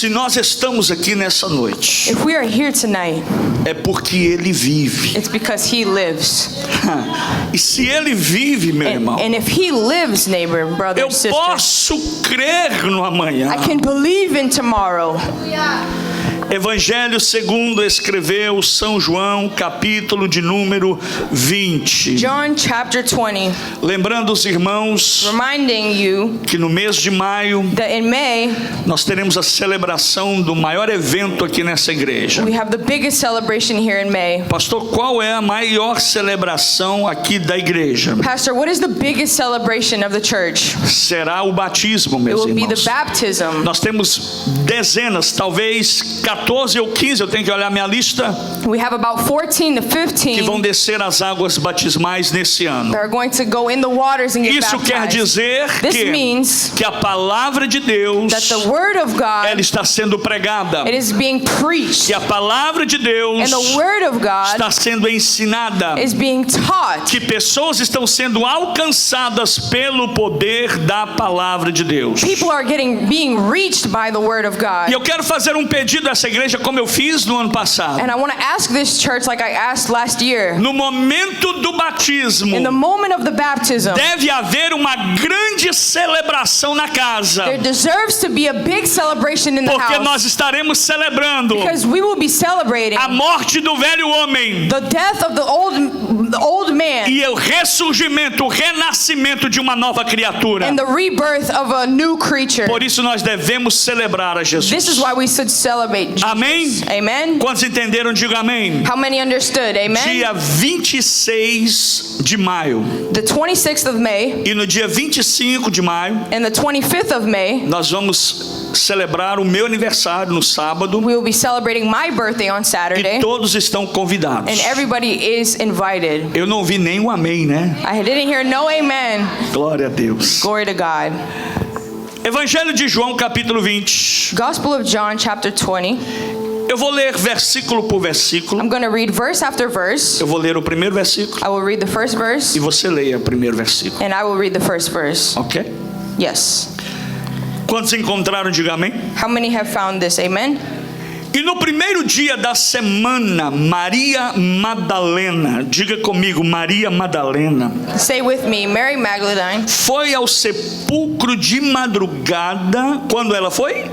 Se nós estamos aqui nessa noite, If we are here tonight, é porque Ele vive. it's because He lives. E se Ele vive, meu irmão, And if He lives, neighbor, brother, eu sister, posso crer no amanhã. I can believe in tomorrow. Evangelho segundo escreveu São João, capítulo de número 20. John chapter 20, Lembrando os irmãos reminding you que no mês de maio that in May, nós teremos a celebração do maior evento aqui nessa igreja. we have the biggest celebration here in May. Pastor, qual é a maior celebração aqui da igreja? Pastor, what is the biggest celebration of the church? Será o batismo, It meus will be the irmãos. baptism. Nós temos dezenas, talvez 14 ou 15, eu tenho que olhar minha lista, We have about 14 to que vão 15 descer as águas batismais nesse ano. that are going to go in the waters and get Isso quer baptized. dizer This means que a palavra de Deus, that the word of ela God, está sendo pregada, it is being preached, que a palavra de Deus and the word of God está sendo ensinada, is being taught. que pessoas estão sendo alcançadas pelo poder da palavra de Deus. People are being reached by the word of God. E eu quero fazer um pedido a essa igreja, como eu fiz no ano passado. And I want to ask this church like I asked last year. No momento do batismo, In the moment of the baptism, deve haver uma grande celebração na casa, there deserves to be a big celebration in the porque nós house, estaremos celebrando because we will be celebrating a morte do velho homem the death of the old man e o ressurgimento, o renascimento de uma nova criatura. and the rebirth of a new creature. Por isso nós devemos celebrar a Jesus. This is why we should celebrate Jesus. Amém? Amen. Quantos entenderam? Diga amém. How many understood? Amen. Dia 26 de maio The 26th of May e no dia 25 de maio and the 25th of May, nós vamos celebrar o meu aniversário no sábado we will be celebrating my birthday on Saturday, e todos estão convidados. and everybody is invited. Eu não vi nem um amém, né? I didn't hear no amen. Glória a Deus. Glory to God. Evangelho de João, capítulo 20. Gospel of John chapter 20. Eu vou ler versículo por versículo. I'm going to read verse after verse. Eu vou ler o primeiro versículo I will read the first verse, e você leia o primeiro versículo. and I will read the first verse. Ok? Yes. Quantos encontraram? Diga amém. How many have found this? Amen. E no primeiro dia da semana, Maria Madalena, diga comigo, Maria Madalena, Say with me, Mary Magdalene foi ao sepulcro de madrugada. Quando ela foi?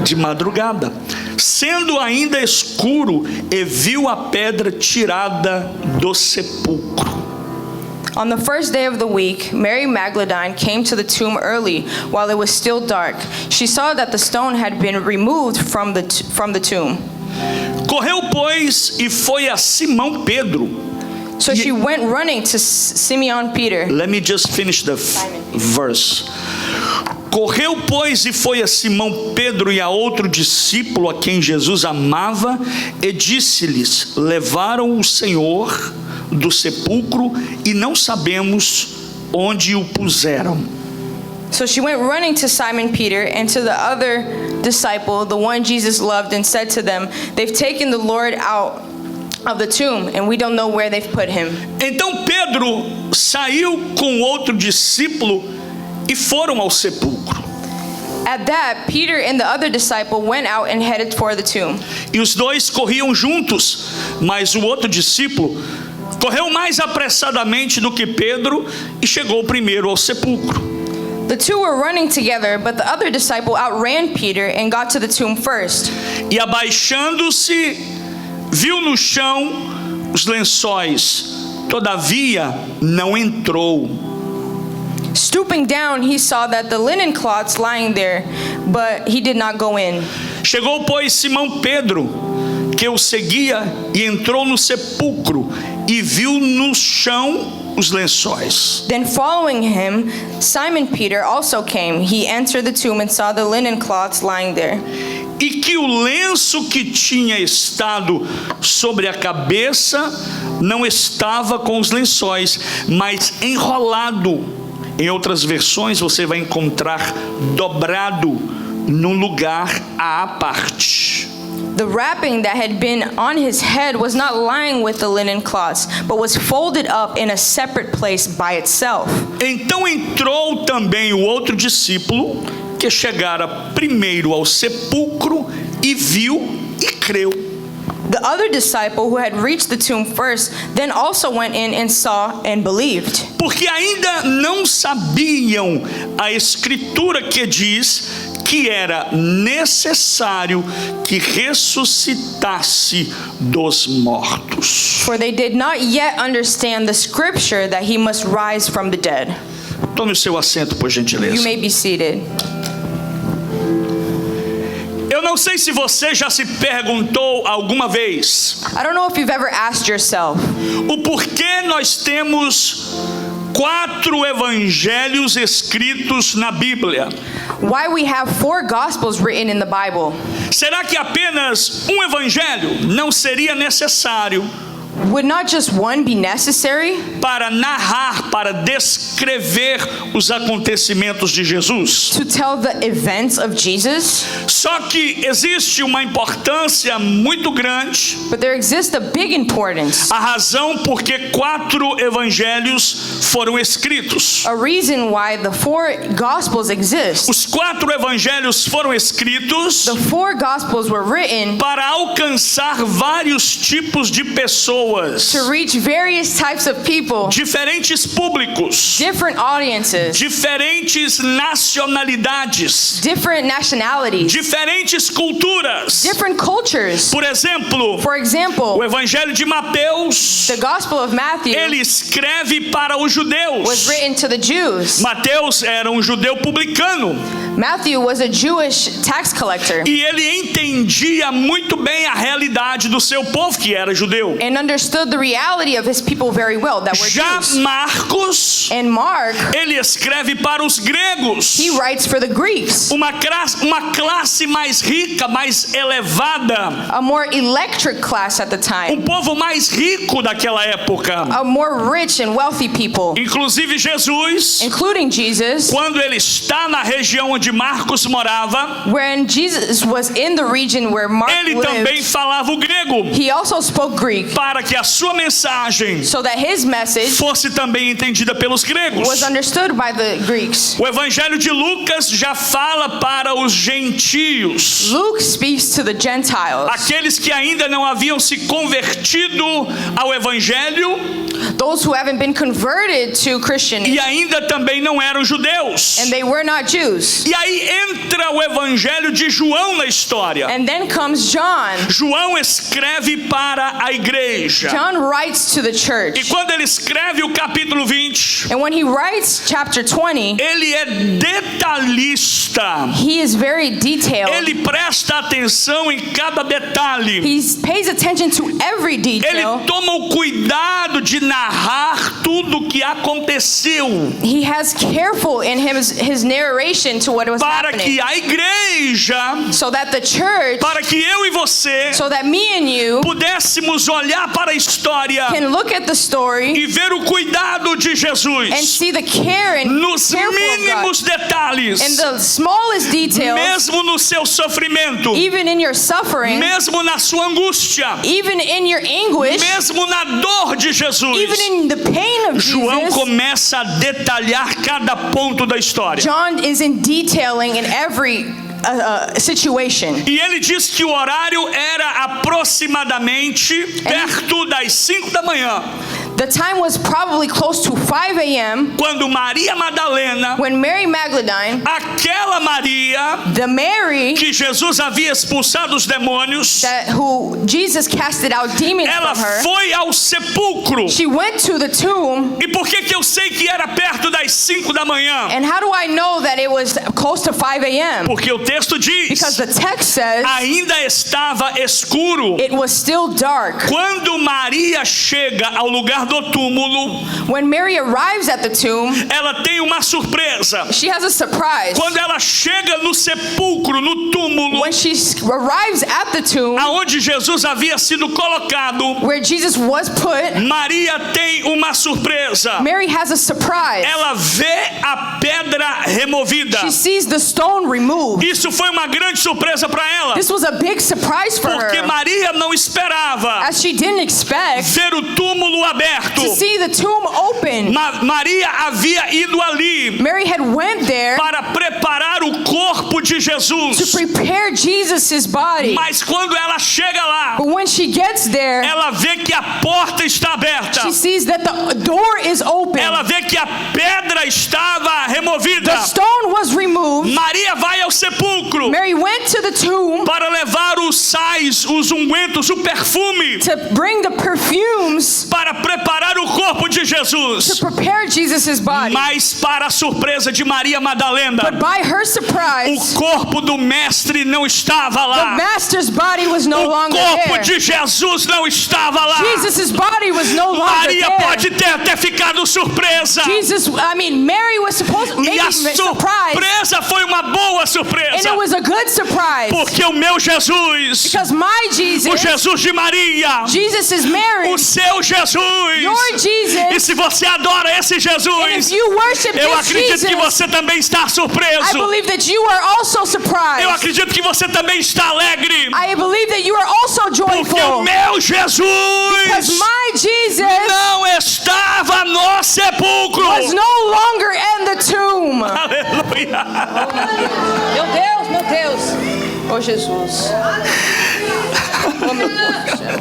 De madrugada, sendo ainda escuro, e viu a pedra tirada do sepulcro. On the first day of the week, Mary Magdalene came to the tomb early while it was still dark. She saw that the stone had been removed from the tomb. Correu, pois, e foi a Simão Pedro. So she went running to Simeon Peter. Let me just finish the verse. Correu, pois, e foi a Simão Pedro e a outro discípulo a quem Jesus amava, e disse-lhes: levaram o Senhor do sepulcro e não sabemos onde o puseram. So she went running to Simon Peter and to the other disciple, the one Jesus loved, and said to them, "They've taken the Lord out of the tomb, and we don't know where they've put him." Então Pedro saiu com outro discípulo e foram ao sepulcro. At that, Peter and the other disciple went out and headed for the tomb. E os dois corriam juntos, mas o outro discípulo correu mais apressadamente do que Pedro e chegou primeiro ao sepulcro. The two were running together, but the other disciple outran Peter and got to the tomb first. E abaixando-se, viu no chão os lençóis, todavia não entrou. Stooping down, he saw that the linen cloths lying there, but he did not go in. Chegou, pois, Simão Pedro, que o seguia, e entrou no sepulcro, e viu no chão os lençóis. Then following him, Simon Peter also came. He entered the tomb and saw the linen cloths lying there, E que o lenço que tinha estado sobre a cabeça não estava com os lençóis, mas enrolado. Em outras versões você vai encontrar dobrado num lugar à parte. The wrapping that had been on his head was not lying with the linen cloths, but was folded up in a separate place by itself. Então entrou também o outro discípulo, porque chegara primeiro ao sepulcro e viu e creu. The other disciple who had reached the tomb first then also went in and saw and believed. Porque ainda não sabiam a escritura que diz que era necessário que ressuscitasse dos mortos. For they did not yet understand the scripture that he must rise from the dead. Tome o seu assento, por gentileza. You may be seated. Eu não sei se você já se perguntou alguma vez I don't know if you've ever asked yourself o porquê nós temos 4 evangelhos escritos na Bíblia. why we have 4 gospels written in the Bible. Será que apenas um evangelho não seria necessário Would not just one be necessary para narrar, para descrever os acontecimentos de Jesus? to tell the events of Jesus? Só que existe uma importância muito grande, But there exists a big importance, a razão por que 4 evangelhos foram escritos. a reason why the 4 gospels exist. Os 4 evangelhos foram escritos The 4 gospels were written para alcançar vários tipos de pessoas, to reach various types of people, diferentes públicos, different audiences, diferentes nacionalidades, different nationalities, diferentes culturas. different cultures. Por exemplo, For example, o Evangelho de Mateus, the Gospel of Matthew ele escreve para os was judeus. written to the Jews. Mateus era um judeu publicano Matthew was a Jewish tax collector e ele entendia muito bem a realidade do seu povo que era judeu. and understood the reality of his people very well that were Já Jews. Marcos, And Mark, ele escreve para os gregos, he writes for the Greeks, uma classe mais rica, mais elevada, a more electric class at the time, povo mais rico daquela época. a more rich and wealthy people, Inclusive Jesus, including Jesus. quando ele está na região onde Marcos morava, When Jesus was in the region where Mark ele também lived, falava o grego, he also spoke Greek para que a sua mensagem so that his message fosse também entendida pelos gregos. was understood by the Greeks. O Evangelho de Lucas já fala para os gentios, Luke speaks to the Gentiles, aqueles que ainda não haviam se convertido ao Evangelho those who haven't been converted to Christianity, e ainda também não eram judeus. and they were not Jews. E aí entra o Evangelho de João na história. And then comes John. João escreve para a igreja. John writes to the E church. quando ele escreve o capítulo 20, And when he writes chapter 20, ele é detalhista. he is very detailed. Ele presta atenção em cada detalhe. He pays attention to every Ele detail. toma o cuidado de narrar tudo o que aconteceu He has careful in his narration to what was para happening, que a igreja, so that the church, para que eu e você so that me and you pudéssemos olhar para a história can look at the story e ver o cuidado de and Jesus see the care and nos careful of God mínimos detalhes, in the smallest details, mesmo no seu sofrimento, even in your suffering, mesmo na sua angústia, even in your anguish, mesmo na dor de Jesus. even in the pain of João Jesus. começa a detalhar cada ponto da história. John is in detailing in every situation. E ele diz que o horário era aproximadamente perto das 5 da manhã, The time was probably close to 5 a.m. quando Maria Madalena, when Mary Magdalene, aquela Maria the Mary que Jesus havia expulsado os demônios, who Jesus casted out demons ela from her, foi ao sepulcro. she went to the tomb. E por que eu sei que era perto das 5 da manhã? And how do I know that it was close to 5 a.m.? Porque o texto diz: Because the text says ainda estava escuro. it was still dark. Quando Maria chega ao lugar do túmulo, When Mary arrives at the tomb, ela tem uma surpresa. she has a surprise. Quando ela chega no sepulcro, no no túmulo, when she arrives at the tomb aonde Jesus havia sido colocado, where Jesus was put, Maria tem uma surpresa. Mary has a surprise. Ela vê a pedra removida. She sees the stone removed. Isso foi uma grande surpresa para ela, This was a big surprise for porque her, Maria não esperava as she didn't expect ver o túmulo aberto. to see the tomb open. Maria havia ido ali Mary had went there para preparar o corpo de to Jesus, prepare Jesus' body. mas quando ela chega lá, But when she gets there, ela vê que a porta está aberta. she sees that the door is open. Ela vê que a pedra estava removida. The stone was removed. Maria vai ao sepulcro Mary went to the tomb para levar os sais, os ungüentos, o perfume, to bring the perfumes para preparar o corpo de to Jesus. prepare Jesus' body. Mas para a surpresa de Maria Madalena, But by her surprise, o corpo do mestre não estava the lá. master's body was no O longer corpo there. de Jesus não estava lá. Jesus' body was no longer Maria there. pode ter até ficado surpresa. Mary was supposed maybe E a surprised, surpresa foi uma boa and surpresa. it was a good surprise Porque o meu Jesus, because my o Jesus, Jesus de Maria, Jesus is Mary, o seu Jesus, your e Jesus, se você adora esse and if Jesus, you worship eu this acredito que Jesus, você também está I surpreso. believe that you are also Eu surprised. acredito que você também está alegre. I believe that you are also Porque o joyful meu because Jesus my Jesus não estava no sepulcro. was no longer in the tomb. Aleluia. Meu Deus. Oh, Jesus. Oh, meu Deus do céu.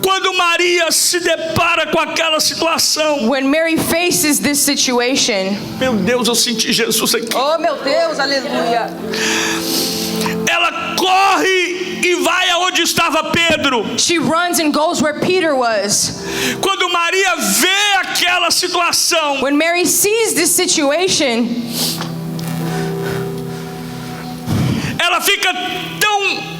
Quando Maria se depara com aquela situação, When Mary faces this situation, meu Deus, eu senti Jesus aqui. oh, meu Deus, aleluia. Ela corre e vai aonde estava Pedro. She runs and goes where Peter was. Quando Maria vê aquela situação, When Mary sees this situation, ela fica tão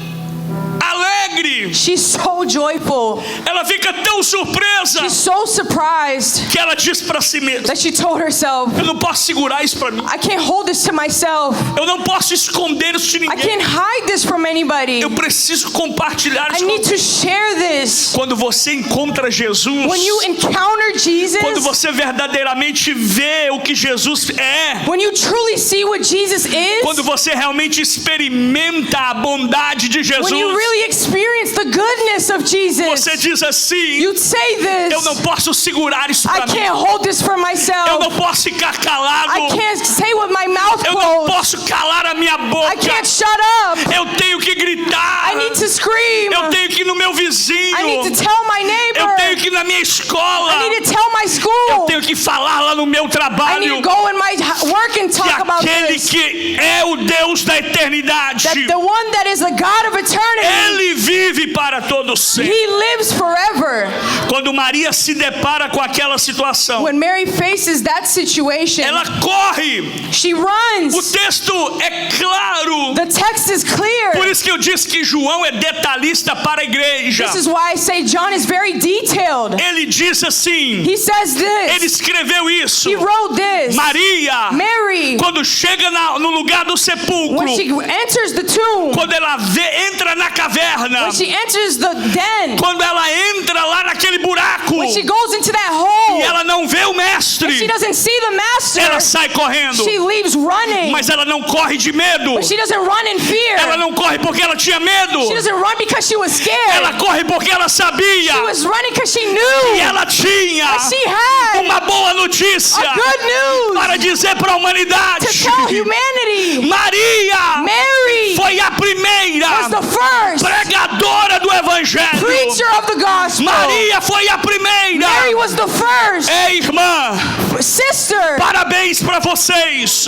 alegre, she's so joyful. ela fica tão surpresa, She's so surprised que ela diz para si mesma: that she told herself, eu não posso segurar isso para mim. I can't hold this to myself. Eu não posso esconder isso de I ninguém. can't hide this from anybody. Eu preciso compartilhar I isso. need to share this. Quando você encontra Jesus, When you encounter quando Jesus, você verdadeiramente vê o que Jesus é, when you truly see what Jesus quando is, você realmente experimenta a bondade de Jesus, when you really experience the goodness of Jesus, você diz assim: you'd say eu não this. posso segurar isso I para mim. can't hold this for Eu myself. não posso ficar calado. I can't say with my mouth Eu não closed. posso calar a minha I boca. can't shut up. Eu tenho que gritar. I need to scream. Eu tenho que ir no meu vizinho. I need to tell my Eu neighbor. tenho que ir na minha escola. I need to tell my Eu school. tenho que falar lá no meu I need trabalho to go in my work and que talk about aquele this. que é o Deus da eternidade, That the one that is the God of eternity, Ele vive para todos sempre. He lives forever. Quando Maria se depara com aquela situação, When Mary faces that situation, ela corre. she O runs. texto é claro. The text is Por clear. isso que eu disse que João é detalhista para a igreja. This is why I say John is very detailed. Ele diz assim, He says ele this. escreveu isso. He wrote this. Maria, Mary, quando chega no lugar do sepulcro, when she enters the tomb, quando ela entra na caverna, when she enters the den, quando ela entra lá naquele buraco when she goes into that e hole, ela não vê o she mestre, doesn't see the master. ela sai correndo. She leaves running. Mas ela não corre de medo. But she doesn't run in fear. Ela não corre porque ela tinha medo. She doesn't run because she was Ela scared. corre porque ela sabia. She was running because she E knew ela tinha that she had uma boa notícia a good news para dizer para a humanidade. to tell humanity. Maria Mary foi a primeira was the first pregadora do evangelho. preacher of the gospel. Maria foi a primeira. Mary was the first Ei, irmã, sister. parabéns para vocês.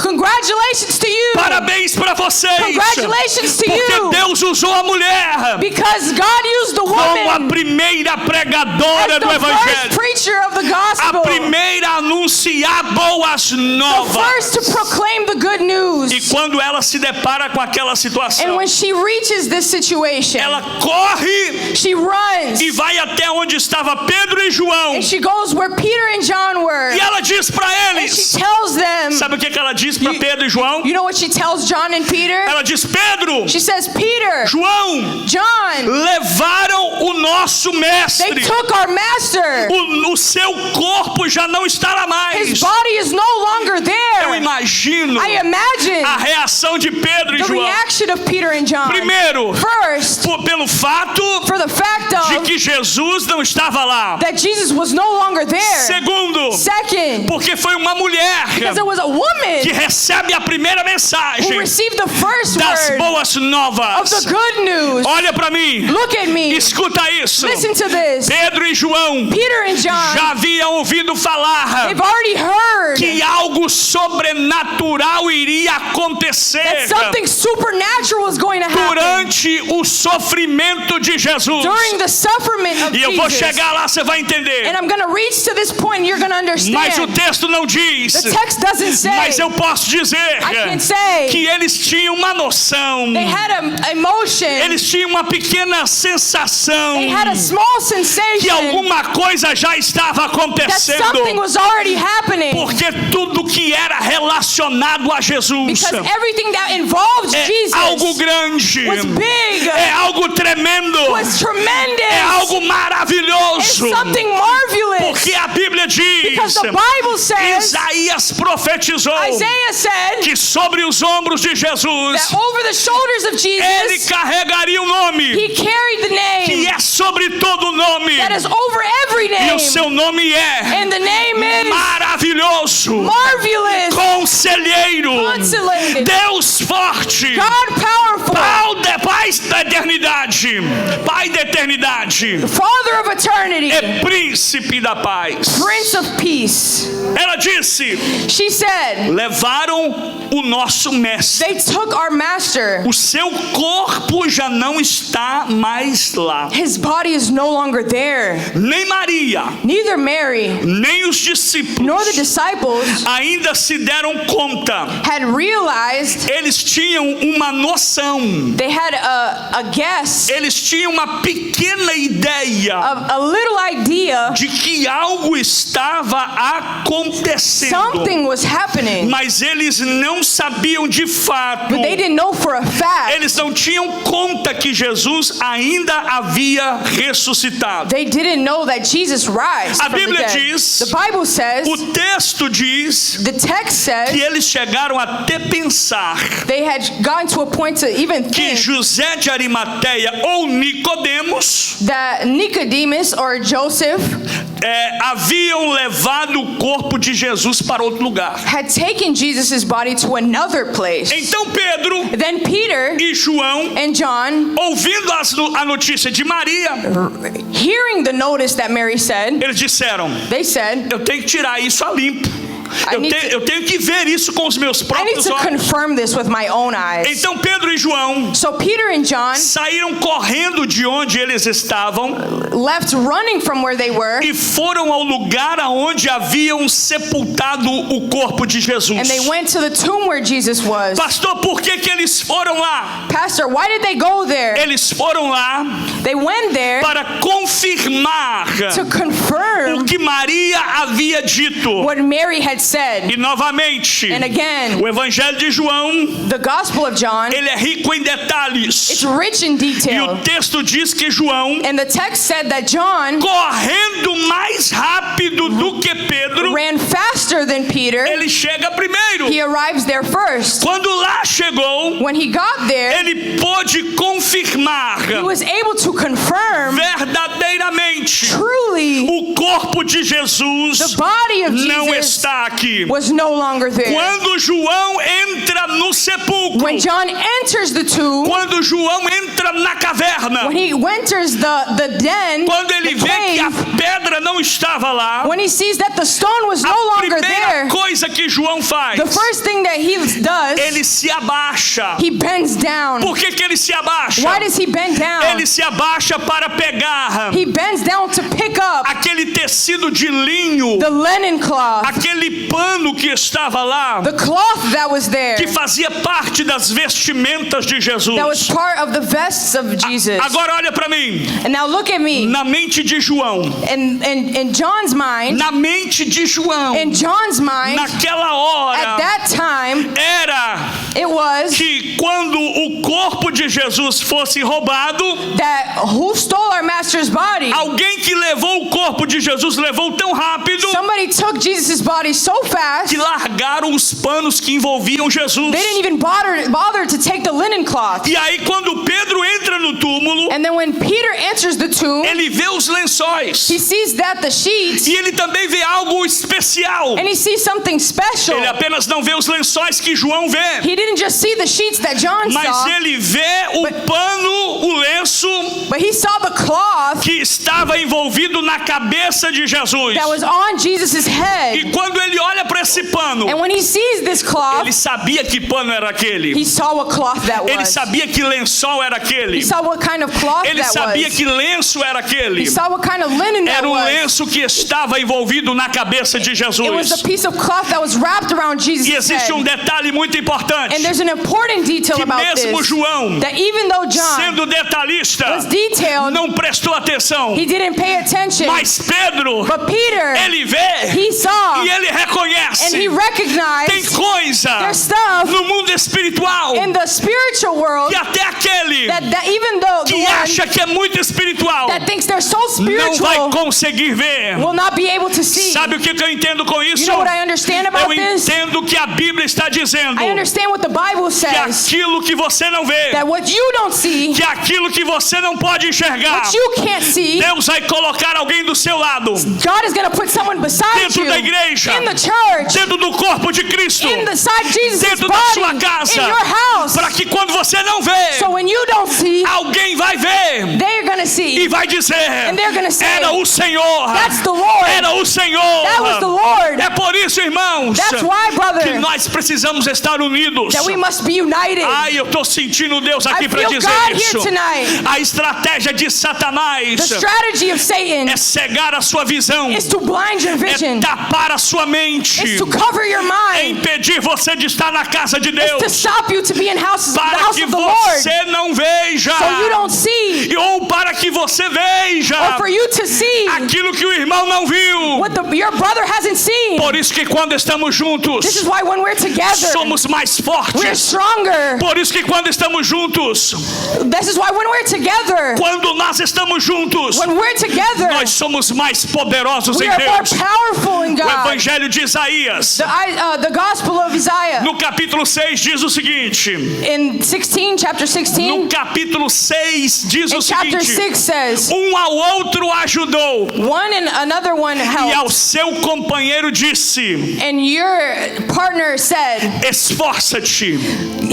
Congratulations to you. Parabéns para vocês. Congratulations to Porque you. Deus usou a mulher Because God used the como a woman primeira pregadora as do the first evangelho. preacher preacher of the a gospel. primeira a anunciar boas The novas. first to proclaim the good news. E quando ela se depara com aquela And situação, when she reaches this situation, ela corre she runs. e vai até onde estava Pedro e João. And she goes where Peter and John were. E ela diz para And eles, she tells them, sabe o que ela diz para Pedro e João? you know what she tells John and Peter? Ela diz, Pedro, She says, Peter, João, John, levaram o nosso they mestre. took our master. O seu corpo já não estará mais. His body is no longer Eu there. imagino I imagine a reação de Pedro e the João. reaction of Peter and John. Primeiro, First, pelo fato for the fact de of que Jesus não estava lá. that Jesus was no longer there. Segundo, Second, porque foi uma mulher because it was a que woman recebe a primeira who mensagem received the first das word boas of novas. the good news. Olha para mim, Look at me. escuta isso. Listen to this. Pedro e João Peter and John, já haviam ouvido falar they've already heard que algo sobrenatural iria acontecer that something supernatural was going to happen durante o sofrimento de Jesus. during the suffering of E eu vou Jesus. chegar lá, você vai entender. And I'm going to reach to this point and you're going to Mas o understand. texto não diz. The text doesn't say. Mas eu posso dizer I can say que eles tinham uma noção. they had an emotion. Eles tinham uma pequena sensação They had a small que sensation alguma coisa já estava that something acontecendo. was already happening. Porque tudo que era relacionado a Jesus Because everything that involved é algo Jesus grande, was big, é algo tremendo, was tremendous, é algo it's maravilhoso. something marvelous. Porque a Bíblia diz, Because the Bible says, Isaías profetizou Isaiah said, que sobre os ombros de Jesus that over the shoulders of ele Jesus, carregaria o nome he carried the que name é sobre todo nome, that is over every e name. o seu nome é And the name is maravilhoso, marvelous, conselheiro, consolated, Deus forte, God powerful, Pai da eternidade, Pai da eternidade, Father of eternity, é príncipe da paz. Prince of peace. Ela disse, She said, levaram o nosso mestre. they took our master. O seu corpo já não está mais lá. His body is no longer there. Nem Maria, Neither Mary nem os nor the discípulos disciples ainda se deram conta. had realized. Eles tinham uma noção. They had a guess, Eles tinham uma pequena ideia a little idea de que algo estava acontecendo. something was happening, Mas eles não sabiam de fato. but they didn't know for a fact. Eles não tinham conta que Jesus ainda havia ressuscitado. They didn't know that Jesus rise A from the Bíblia dead. diz, The Bible says, o texto diz the text que says, eles chegaram até pensar they had gotten to a point to even que think José de Arimateia ou Nicodemos that Nicodemus or Joseph haviam levado o corpo de Jesus para outro lugar. had taken Jesus' body to another place. Então Pedro Then Peter e João, and John, ouvindo a notícia de Maria, hearing the notice that Mary said, eles disseram, they said, eu tenho que tirar isso a limpo. Eu tenho que ver isso com os meus I need próprios to olhos. confirm this with my own eyes. Então Pedro e João So Peter and John saíram correndo de onde eles estavam left running from where they were, e foram ao lugar aonde haviam sepultado o corpo de Jesus. and they went to the tomb where Jesus was. Pastor, por que eles foram lá? Pastor, why did they go there? Eles foram lá They went there para confirmar to confirm o que Maria havia dito. what Mary had said. E novamente, And again, o Evangelho de João, the Gospel of John, ele é rico em detalhes. it's rich in E detail. o texto diz que João, And the text said that John correndo mais rápido do que Pedro, ran faster than Peter. ele chega primeiro. He arrives there first. Quando lá chegou, When he got there, ele pôde confirmar he was able to confirm verdadeiramente truly o corpo de Jesus the body of não Jesus está aqui. was no longer there. Quando João entra no sepulcro, When John enters the tomb, quando João entra na caverna, when he enters the den, quando ele the vê que a cave, pedra não estava lá, when he sees that the stone was no a longer primeira there, coisa que João faz, the first thing that he does, ele se abaixa. he bends down. Por que ele se abaixa? abaixa? Why does he bend down? Ele se abaixa para pegar He bends down to pick up aquele tecido de linho, the linen cloth, aquele pano que estava lá, the cloth that was there, que fazia parte das vestimentas de Jesus. that was part of the vests of Jesus. Agora olha para mim. And now look at me. Na mente de João, In John's mind, na mente de João, in John's mind, naquela at hora, that time, era it was que quando o corpo de Jesus fosse roubado, that who stole our master's body? alguém que levou o corpo de Jesus levou tão rápido Somebody took Jesus' body so fast, que largaram os panos que envolviam Jesus. they didn't even bother to take the linen cloth. E aí quando Pedro entra no túmulo, And then when Peter enters the tomb, ele vê os lençóis he sees that the sheets, e ele também vê algo especial. and he sees something special. Ele apenas não vê os lençóis que João vê, He didn't just see the sheets that John mas saw, ele vê o pano, o lenço but he saw the cloth que estava envolvido na cabeça de Jesus. that was on Jesus' head. E quando ele olha para esse pano, And when he sees this ele cloth, sabia que pano era aquele. he saw what cloth that Ele was. sabia que lençol era aquele. He saw what kind of cloth Ele that sabia was. que lenço era aquele. He saw what kind of linen that Era o was. lenço que estava envolvido na cabeça de It was Jesus. the piece of cloth that was wrapped around E Jesus' existe head. detalhe muito importante, And there's an important detail que about mesmo this. João, That even though John sendo detalhista, was detailed, não prestou atenção. he didn't pay attention. Mas Pedro, But Peter, ele vê he saw e ele and reconhece. he Tem recognized coisa there's stuff no mundo espiritual in the spiritual world que até aquele that even though the que one acha que é muito espiritual that thinks they're so não vai spiritual conseguir ver. will not be able to see. Sabe o que eu entendo com You isso? know what I understand about Eu this? entendo que a Bíblia está dizendo I understand what the Bible que says. aquilo que você não vê, That what you don't see, que aquilo que você não pode enxergar, what you can't see, Deus vai colocar alguém do seu lado, God is going to put someone beside dentro you da igreja, in the church, dentro do corpo de Cristo, in the side Jesus' dentro da body, sua casa, in your house. para que quando você não vê, So when you don't see, alguém vai ver they're going to see. e vai dizer: And they're gonna say, era o Senhor, That's the Lord. era o Senhor. That was the Lord. É por isso, irmãos, That's why, que brother, nós precisamos estar unidos. that we must be united. Ai, eu estou sentindo Deus aqui I para feel dizer God isso. here tonight. A estratégia de The Satanás strategy of Satan é cegar a sua visão, is to blind your é vision, tapar a sua mente, is to cover your é mind, impedir você de estar na casa de is to Deus, stop you to be in the house para que of the Lord, você não veja, so you don't see, ou para que você or veja for you to see aquilo que o irmão não viu. what your brother hasn't seen. Por isso que quando estamos juntos, This is why when we're together, somos mais we're fortes. stronger. Por isso que quando estamos juntos, This is why when we're together, quando nós estamos juntos, when we're together, nós somos mais poderosos we em are more Deus. powerful in O God. Evangelho de Isaías, The Gospel of Isaiah no capítulo 6, diz o seguinte. in chapter 16, No capítulo 6 diz o in chapter seguinte: 6 says, um ao outro ajudou, one and another one e ao helped, seu companheiro disse: and your partner said, esforça-te.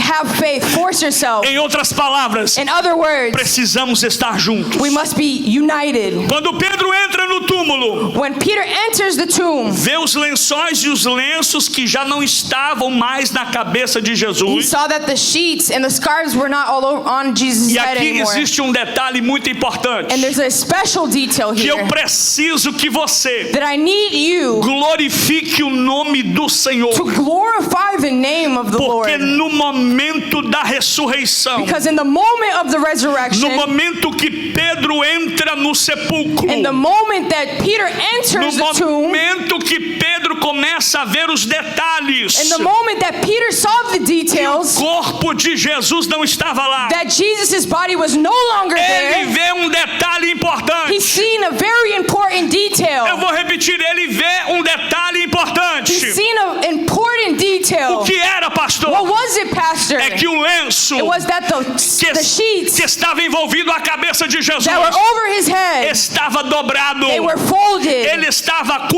have faith, force yourself. Em outras palavras, In other words, precisamos estar juntos. we must be united. Quando Pedro entra no túmulo, When Peter enters the tomb, vê os lençóis e os lenços que já não estavam mais na cabeça de he Jesus. saw that the sheets and the scarves were not all on Jesus' E head aqui anymore. existe detalhe muito importante, And there's a special detail que eu here preciso que você that I need you glorifique o nome do Senhor. to glorify the name of the Porque Lord. no momento da ressurreição, Because in the moment of the no resurrection, momento que Pedro entra no sepulcro, in the moment that Peter no enters the tomb, momento que Pedro começa a ver os detalhes, in the moment that Peter saw the o details, corpo de Jesus não estava lá. that Jesus' body was no longer Ele there, vê detalhe importante. he's seen a very important Eu detail. vou repetir, ele vê detalhe importante. He's seen an important detail. O que era, pastor? What was it, Pastor? É que o lenço It was that the sheets que estava envolvido à cabeça de Jesus that were over his head, estava dobrado. they were folded. Ele estava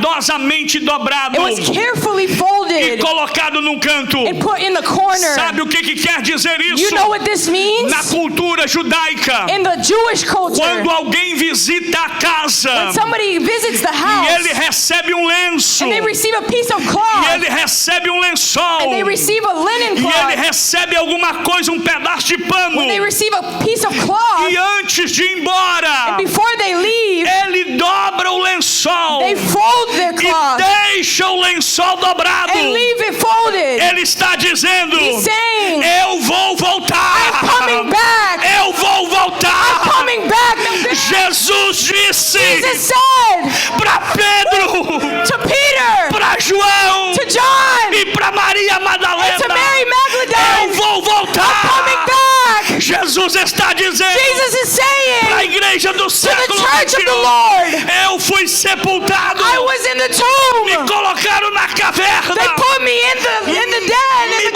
cuidadosamente dobrado It was carefully e folded colocado num canto. and put in the corner. Sabe o que quer dizer You isso? know what this means? Na cultura judaica, In the Jewish culture, quando alguém visita a casa when somebody visits the e house ele recebe lenço and they receive a piece of e cloth ele recebe recebe um lençol. And they receive a linen E ele cloth. recebe alguma coisa, um pedaço de pano. When they receive a piece of cloth, E antes de ir embora, before they leave, ele dobra o lençol they fold their e cloth deixa o lençol dobrado. and leave it folded. Ele está dizendo: He's saying, eu vou voltar. I'm coming back. Eu vou voltar. Coming back. Jesus disse Jesus said para Pedro, to Peter, para João to John, e para Maria Madalena: to Mary eu Magdalene, vou voltar. coming back. Jesus está dizendo Jesus is para a saying igreja do to the século church of the XXI: Lord, eu fui sepultado, I was in the me tomb. colocaram na caverna, They put me in the den, in the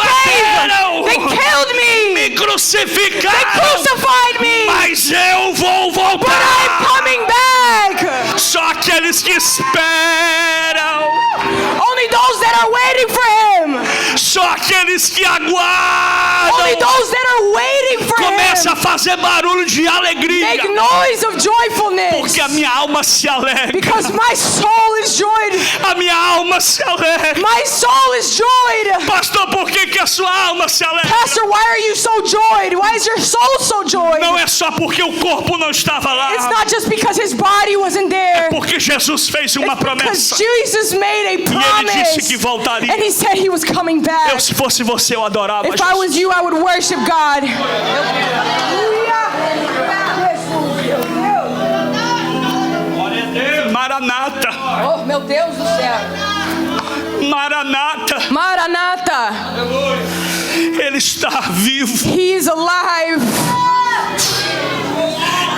cave. They killed me me. They crucificaram, crucified me. mas eu vou But I'm voltar. coming back. Só aqueles que esperam, Only those that are waiting for him. só aqueles que Only aguardam, those that are waiting for começa him. a fazer barulho de alegria, Make noise of joyfulness. porque a minha alma se alegra. Because my soul is joyed. A minha alma se alegra. My soul is joyed. Pastor, por que a sua alma se alegra? Pastor, why are you so joyed? Why is your soul so joyed? Não é só porque o corpo não estava lá, It's not just because his body wasn't there. porque Jesus fez uma It's because promessa Jesus made a e ele disse que promise. voltaria. And he said he was coming Eu, back. se fosse você, eu adorava If I was Jesus. you, I would worship God. Maranata, Oh, meu Deus do céu. Maranata, Maranatha. ele está vivo. He is alive.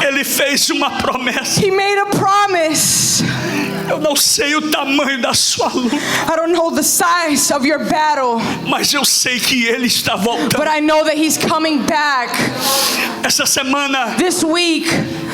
Ele fez uma promessa. He made a promise. Eu não sei o tamanho da sua luta, I don't know the size of your battle, mas eu sei que ele está voltando. but I know that he's coming back. Essa semana This week,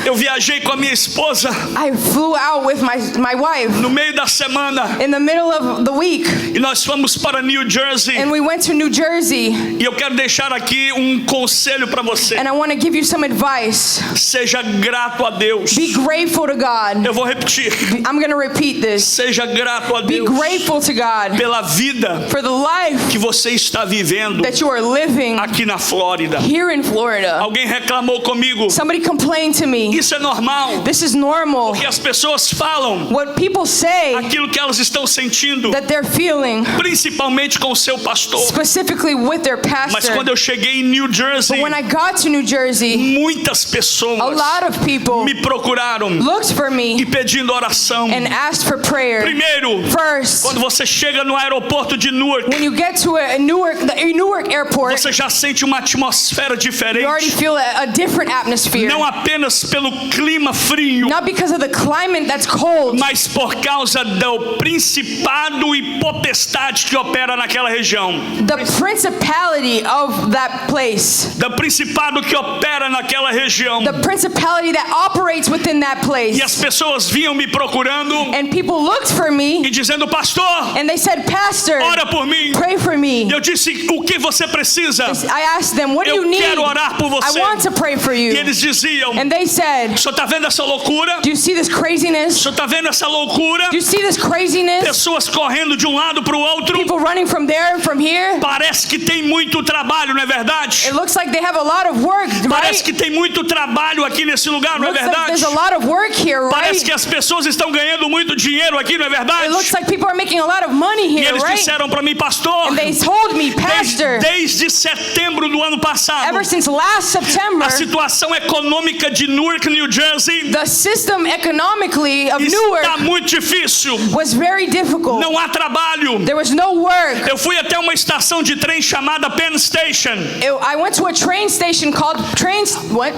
eu viajei com a minha esposa. I flew out with my wife No meio da semana, in the middle of the week, e nós fomos para New Jersey. and we went to New Jersey. E eu quero deixar aqui um conselho para você. And I want to give you some advice. Seja grato a Deus. Be grateful to God. Eu vou repetir. I'm going to repeat this. Seja grato a Be Deus grateful to God pela vida for the life que você está vivendo that you are living aqui na Flórida. here in Florida. Alguém reclamou comigo. Somebody complained to me. Isso é normal. This is normal. Que as pessoas falam What people say aquilo que elas estão sentindo, that they're feeling, principalmente com o seu pastor. specifically with their Mas pastor. quando eu cheguei em New Jersey, But when I got to New Jersey, muitas a pessoas lot of people me procuraram looked for e me pedindo oração. and asked for prayer. Primeiro, First, quando você chega no aeroporto de Newark, when you get to the Newark airport, você já sente uma atmosfera you already diferente. feel a different atmosphere. Não apenas pelo clima frio, Not because of the climate that's cold, mas por causa do principado e potestade que opera naquela região. the principality of that place. Do principado que opera naquela região. The principality that operates within that place. E as pessoas vinham me procurando And people looked for me e dizendo: pastor, and they said, Pastor, ora por mim. pray for me. E eu disse: o que você precisa? I asked them, what do Eu you need? quero orar por você. I want to pray for you. E eles diziam: And they said, o senhor está vendo essa loucura? do you see this O craziness? senhor está vendo essa loucura? Do you see this craziness? Pessoas correndo de um lado para o outro. People running from there and from here. Parece que tem muito trabalho, não é verdade? It looks like they have a lot of work, Parece right? que tem muito trabalho aqui nesse lugar, não é Looks like verdade? there's a lot of work here, Parece right? que as pessoas estão ganhando muito dinheiro aqui, não é verdade? It looks like people are making a lot of money E here, eles right? disseram para mim: pastor, And they told me, Pastor, desde setembro do ano passado, ever since last September, a situação econômica de Newark, New Jersey, the system economically of está Newark muito difícil. was very difficult. Não há trabalho. There was no work. Eu fui até uma estação de trem chamada Penn Station. I went to a train station called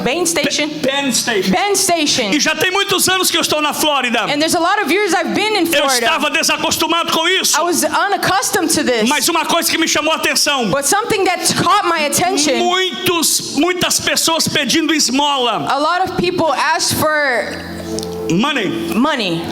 Bain Station? Penn Station. Penn Station. E já tem muitos anos que eu estou na Flórida. And there's a lot of years I've been in Eu Florida. estava desacostumado com isso. I was unaccustomed to this. Mas uma coisa que me chamou a atenção: But something that caught my attention, muitas pessoas pedindo esmola. a lot of people asked for Money. money.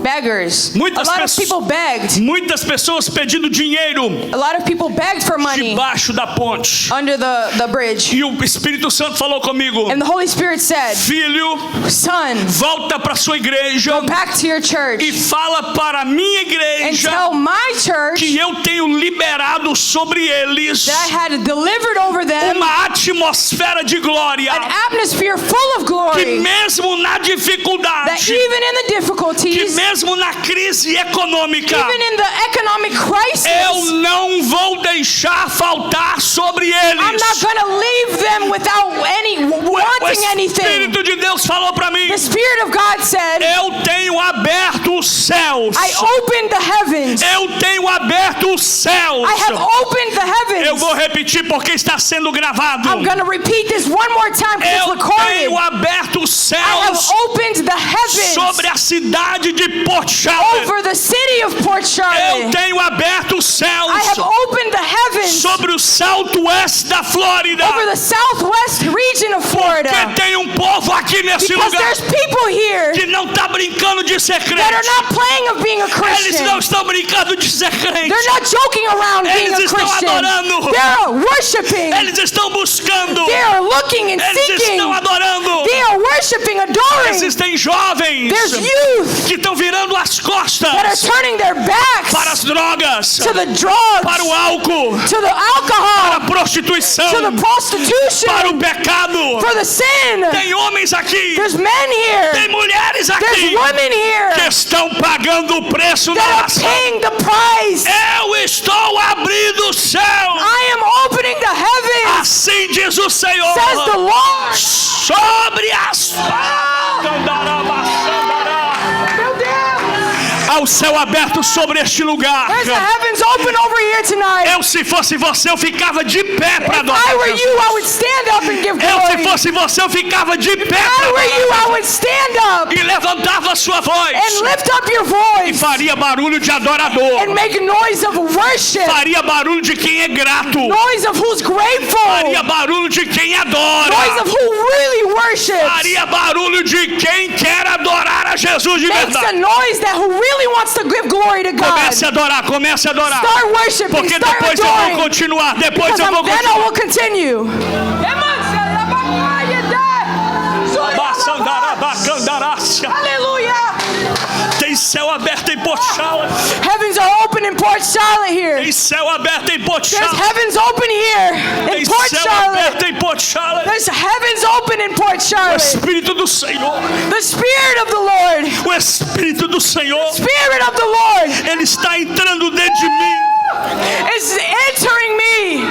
beggars. A Muitas lot of pessoas- people begged. Muitas pessoas pedindo dinheiro A lot of people begged for money debaixo da ponte. under the bridge. E o Espírito Santo falou comigo: And the Holy Spirit said, filho, son, volta para sua igreja go back to your church e fala para a minha and igreja tell my church que eu tenho liberado sobre eles that I had delivered over them uma atmosfera de glória, an atmosphere full of que glory, mesmo na that dificuldade, even in the que difficulties, mesmo na crise econômica, even in the economic eu crisis, não vou deixar faltar sobre I'm eles. not going to leave them without O wanting anything. Espírito de Deus falou para mim: The Spirit of God said, eu tenho aberto os céus. I opened the heavens. Eu tenho aberto os céus. I have opened the heavens. Eu vou repetir porque está sendo gravado. I'm going to repeat this one more time because it's Eu recorded. tenho aberto os I have céus opened the heavens sobre a cidade de Port Charlotte. over the city of Port Eu Charlotte. tenho aberto os céus I have opened the heavens sobre o southwest da Flórida. over the southwest region of Florida. Porque tem um povo aqui nesse Because lugar there's people here que não está brincando de ser that are crente. not playing of being a Eles não Christian. estão brincando de ser crente. They're not joking around being Eles a estão Christian. adorando. They're worshiping. Eles estão buscando. They are looking and Eles seeking. estão adorando. They are worshiping, adoring. Existem jovens There's youth que estão virando as that are costas turning their backs para as drogas, to the drugs, para o álcool, to the para a alcohol, prostituição, to the prostitution, para o pecado. for the sin. Tem homens aqui, There's men here. tem mulheres There's aqui women que here estão pagando o preço da that are nação. paying the price. Eu estou abrindo o céu. I am opening the heavens, Assim diz o Senhor. says the Lord. Sobre as Meu Deus. ao céu aberto sobre este lugar. There's the heavens open over here tonight. Eu, se fosse você, eu ficava de pé para If adorar. I were you, I would stand up and give Eu, se glory. fosse você, eu ficava de pé If I were you, para I would stand up e levantava a sua voz and lift up your e voice faria barulho de adorador. and make noise of worship, Faria barulho de quem é grato. noise of who's grateful, Faria barulho de quem adora. noise of who really worships, Faria barulho de quem quer adorar a Jesus de makes a verdade. noise that who really wants to give glory to God. Comece a adorar, comece a adorar. Start worshiping, Porque start depois eu vou adoring. continuar. Depois Because eu vou then I continuar. will continue. Hallelujah. Tem céu aberto em Port Charlotte. Heavens are open in Port Charlotte here. Tem céu aberto em Port There's Charlotte. heavens open here Tem in Port céu Charlotte. aberto em Port Charlotte. There's heavens open in Port O Charlotte. Espírito do Senhor. The Spirit of the Lord. O Espírito do Senhor. Spirit of the Lord Ele está entrando dentro de mim. is entering me.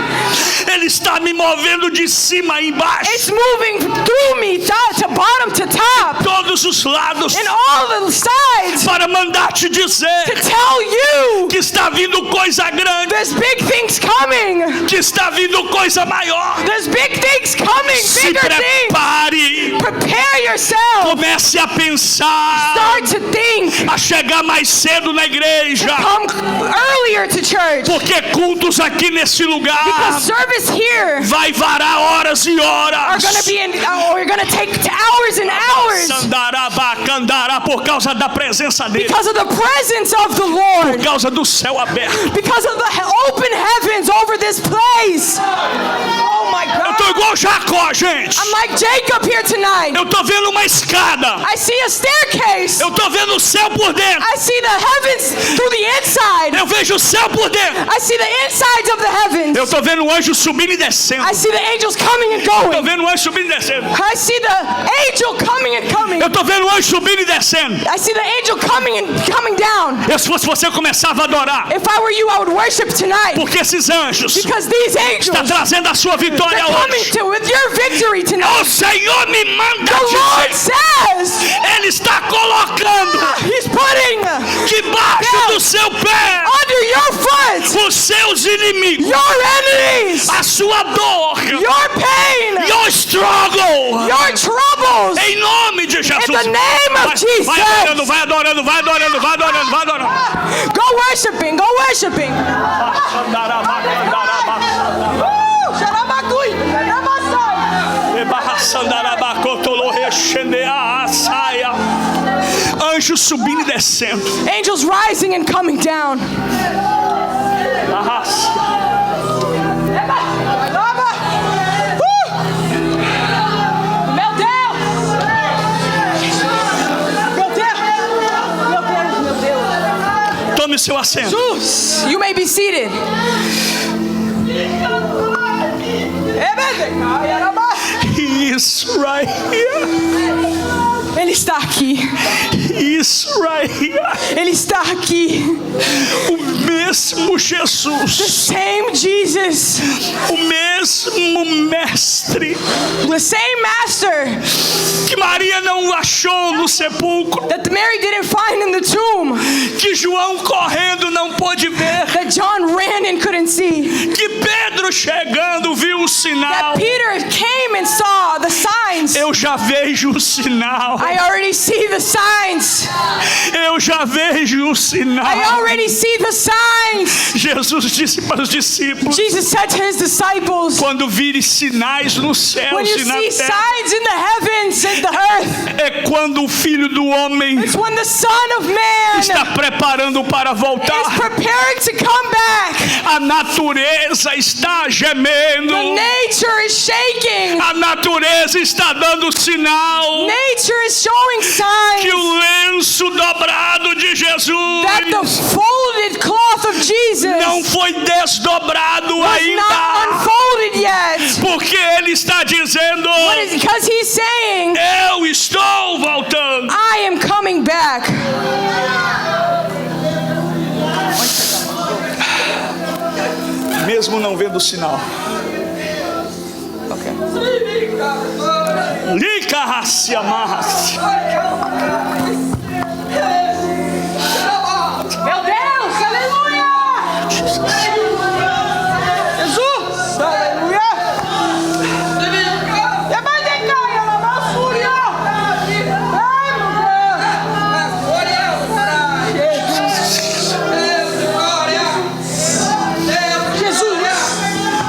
Ele está me movendo de cima a embaixo. It's moving through me, top to bottom to top, Todos os lados. in all the sides, Para mandar te to dizer tell you que está vindo coisa grande. there's big things coming. Que está vindo coisa maior. There's big things coming, Se bigger things. prepare. Prepare yourself. Comece a pensar. Start to think. A chegar mais cedo na igreja. Come earlier to church. Porque cultos aqui nesse lugar Because service here vai varar horas e are horas. going to be we're going to take hours and hours Sandará, por causa da presença dele. because of the presence of the Lord. Por causa do céu aberto. Because of the open heavens over this place. Oh my Eu tô God. igual Jacó, gente. I'm like Jacob here tonight. Eu tô vendo uma escada. I see a staircase. Eu tô vendo o céu por dentro. I see the heavens through the inside. Eu vejo o céu por dentro. I see the insides of the heavens. Eu tô vendo o anjo subindo e descendo. I see the angels coming and Tô going. vendo o anjo subindo e descendo. I see the angel coming and coming. Eu tô vendo o anjo subindo e descendo. I see the angel coming and coming down. Eu, se fosse você, eu começava a adorar. If I were you, I would worship tonight. Porque esses anjos Because these estão angels, trazendo a sua vitória they're coming hoje. to with your victory tonight. O Senhor me manda The Lord dizer. says Ele está colocando He's putting debaixo do seu pé under your foot os seus inimigos. your enemies, A sua dor. your pain, Your struggle. your troubles. Em nome de Jesus. In the name of Jesus. Vai adorando, vai adorando, vai adorando, vai adorando, vai adorando. Go worshiping, go worshiping. Anjo Anjos subindo e descendo. Angels rising and coming down. Meu Deus! Tome seu assento. Jesus, you may be seated. He is right here. Ele está aqui. He is right here. Ele está aqui. O mesmo Jesus. The same Jesus. O mesmo mestre The same master que Maria não achou no sepulcro, that Mary didn't find in the tomb, que João correndo não pôde ver, that John ran and couldn't see, que Pedro chegando viu o sinal. that Peter came and saw the signs. Eu já vejo o sinal. I already see the signs. Eu já vejo o sinal. I already see the signs. Jesus disse para os discípulos: Jesus said to his disciples, quando virem sinais nos céus when you e na see terra, signs in the heavens and the earth, é quando o Filho do Homem it's when the Son of Man está preparando para is voltar. preparing to come back. A natureza está gemendo. The nature is shaking. A natureza está dando sinal Nature is showing que signs o lenço dobrado de Jesus that the folded cloth of Jesus não foi desdobrado was not ainda, unfolded yet. porque Ele está dizendo: Because he's saying, eu estou voltando. I am coming back. Mesmo não vendo o sinal. Lica-se, amarra-se. Meu Deus, aleluia! Jesus, aleluia!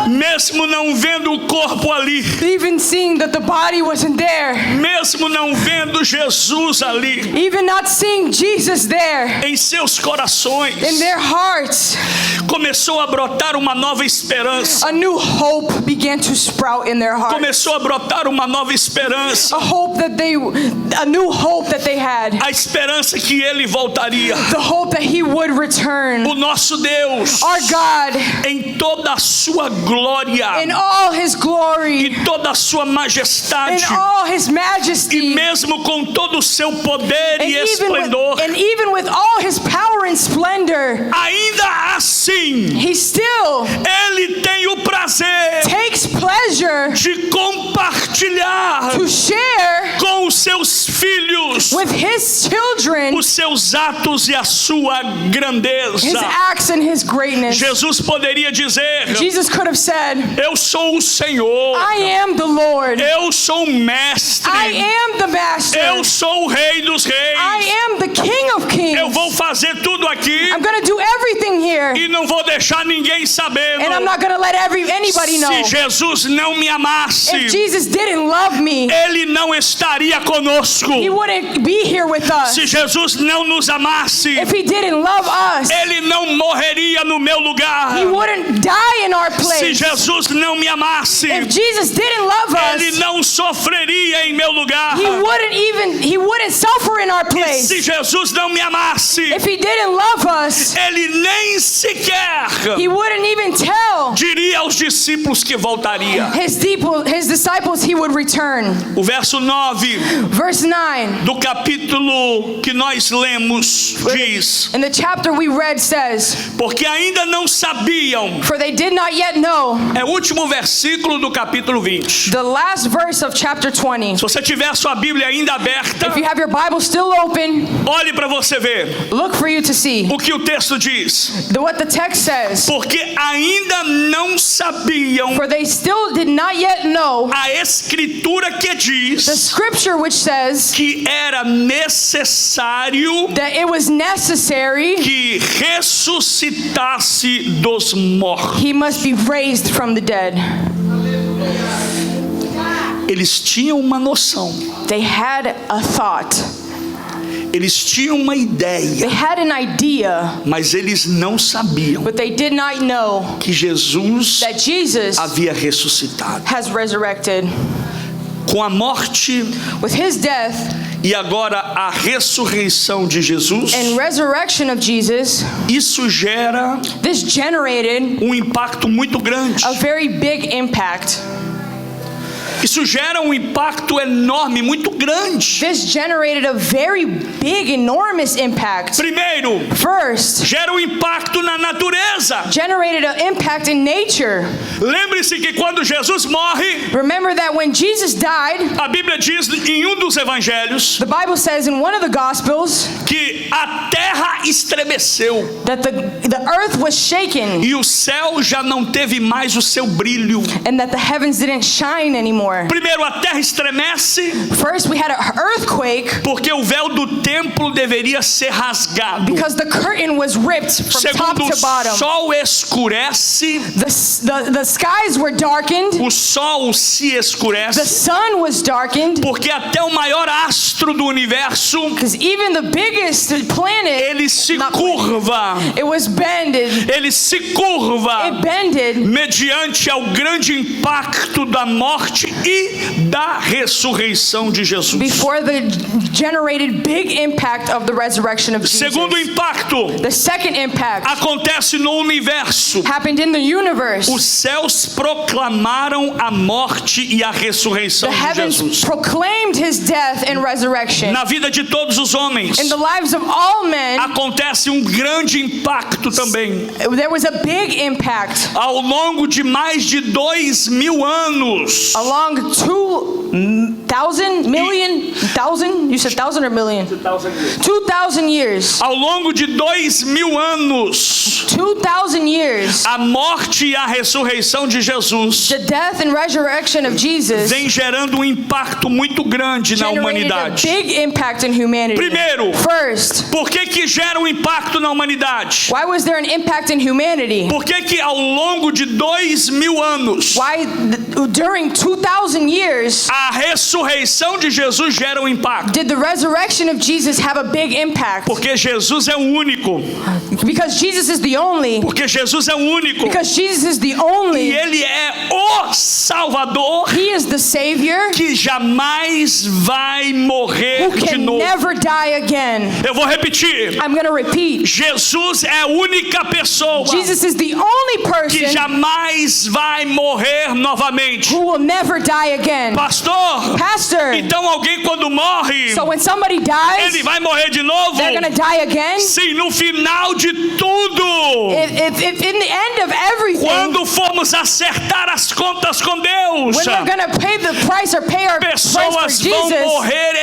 Mesmo não vendo o corpo ali, Even seeing that the body wasn't there, mesmo não vendo Jesus ali, even not seeing Jesus there, em seus corações in their hearts, começou a brotar uma nova esperança. a new hope began to sprout in their hearts. Começou a brotar uma nova esperança. A new hope that they had. A esperança que Ele voltaria. The hope that he would return. O nosso Deus, Our God, em toda a sua glória, in all his glory, em toda a sua in majestade, all his e majesty, mesmo com todo o seu poder e esplendor, and even with all his power and splendor, ainda assim, he still Ele tem o prazer takes pleasure de compartilhar to share com os seus filhos with his children os seus atos e a sua grandeza. his acts and his greatness. Jesus poderia dizer: Jesus could have said, eu sou o Senhor, I am the Lord. eu sou o mestre, I am the master. eu sou o rei dos reis, I am the King of kings. eu vou fazer tudo aqui I'm going to do everything here. e não vou deixar ninguém sabendo. And I'm not going to let anybody know. Se Jesus não me amasse, If Jesus didn't love me, Ele não estaria conosco. he wouldn't be here with us. Se Jesus não nos amasse, If he didn't love us, Ele não morreria no meu lugar. he wouldn't die in our Se place. Jesus não me amasse, If Jesus didn't love Ele us, não sofreria em meu lugar. he wouldn't suffer in our Se place. Jesus não me amasse, If he didn't love us, Ele nem sequer he wouldn't even tell diria aos discípulos que voltaria. his disciples he would return. O verso 9 Verse 9 do capítulo que nós lemos diz: in the chapter we read says, porque ainda não sabiam. for they did not yet know. É o último versículo do capítulo 20. The last verse of chapter 20. Se você tiver a sua Bíblia ainda aberta, If you have your Bible still open, olhe para você ver look for you to see o que o texto diz. what the text says. Porque ainda não sabiam For they still did not yet know a escritura que the diz scripture which says que era necessário that it was necessary que ressuscitasse dos mortos. he must be raised from the dead. Eles tinham uma noção. They had a thought. Eles tinham uma They ideia, had an idea, mas eles não sabiam but they did not know que Jesus that Jesus havia ressuscitado. has resurrected. Com a morte With his death e agora a ressurreição de Jesus, and resurrection of Jesus, isso gera this generated um impacto muito grande. a very big impact. Isso gera um impacto enorme, muito grande. This generated a very big, enormous impact. Primeiro, First, gera um impacto na natureza. generated an impact in nature. Lembre-se que quando Jesus morre, Remember that when Jesus died, a Bíblia diz em um dos evangelhos the Bible says in one of the Gospels que a terra estremeceu that the earth was shaken e o céu já não teve mais o seu brilho. and that the heavens didn't shine anymore. Primeiro, a terra estremece First, we had an earthquake porque o véu do templo deveria ser rasgado. because the curtain was ripped from top Segundo, to o bottom. sol escurece, The skies were darkened. o sol se The escurece, sun was darkened porque até o maior astro do universo, because even the biggest planet, ele se Not- curva, it was bended. ele se curva It bended mediante ao grande impacto da morte e da ressurreição de Jesus. before the generated big impact of the resurrection of Jesus. Segundo impacto The second impact acontece no universo. happened in the universe. Os céus proclamaram a morte e a ressurreição The de heavens Jesus. proclaimed his death and resurrection. Na vida de todos os homens In the lives of all men, acontece um grande impacto também. there was a big impact. Ao longo de mais de 2000 anos, Along 2,000 million, thousand? You said thousand or million? 2,000 years. ao longo de 2000 anos, 2,000 years. a morte e a ressurreição de Jesus The death and resurrection of Jesus vem gerando um impacto muito grande na generated a humanidade. big impact in humanity. Primeiro, First, por que gera um impacto na humanidade? why was there an impact in humanity? Por que ao longo de 2000 anos Why during 2,000 years a ressurreição de Jesus gera um impacto? did the resurrection of Jesus have a big impact? Porque Jesus é o único. Because Jesus is the only. Porque Jesus é o único. Because Jesus is the E only. Ele é o Salvador He is the Savior que jamais vai morrer who de can novo. never die again. Eu vou repetir. I'm going to repeat. Jesus é a única pessoa Jesus is the only que person jamais vai morrer novamente. who will never die again. Pastor, Pastor, então alguém quando morre, so when somebody dies, ele vai morrer de novo? they're going to die again? Sim, no final de tudo. If in the end of everything, Quando formos acertar as contas com Deus, when we're going to pay the price or pay our price for pessoas vão Jesus, morrer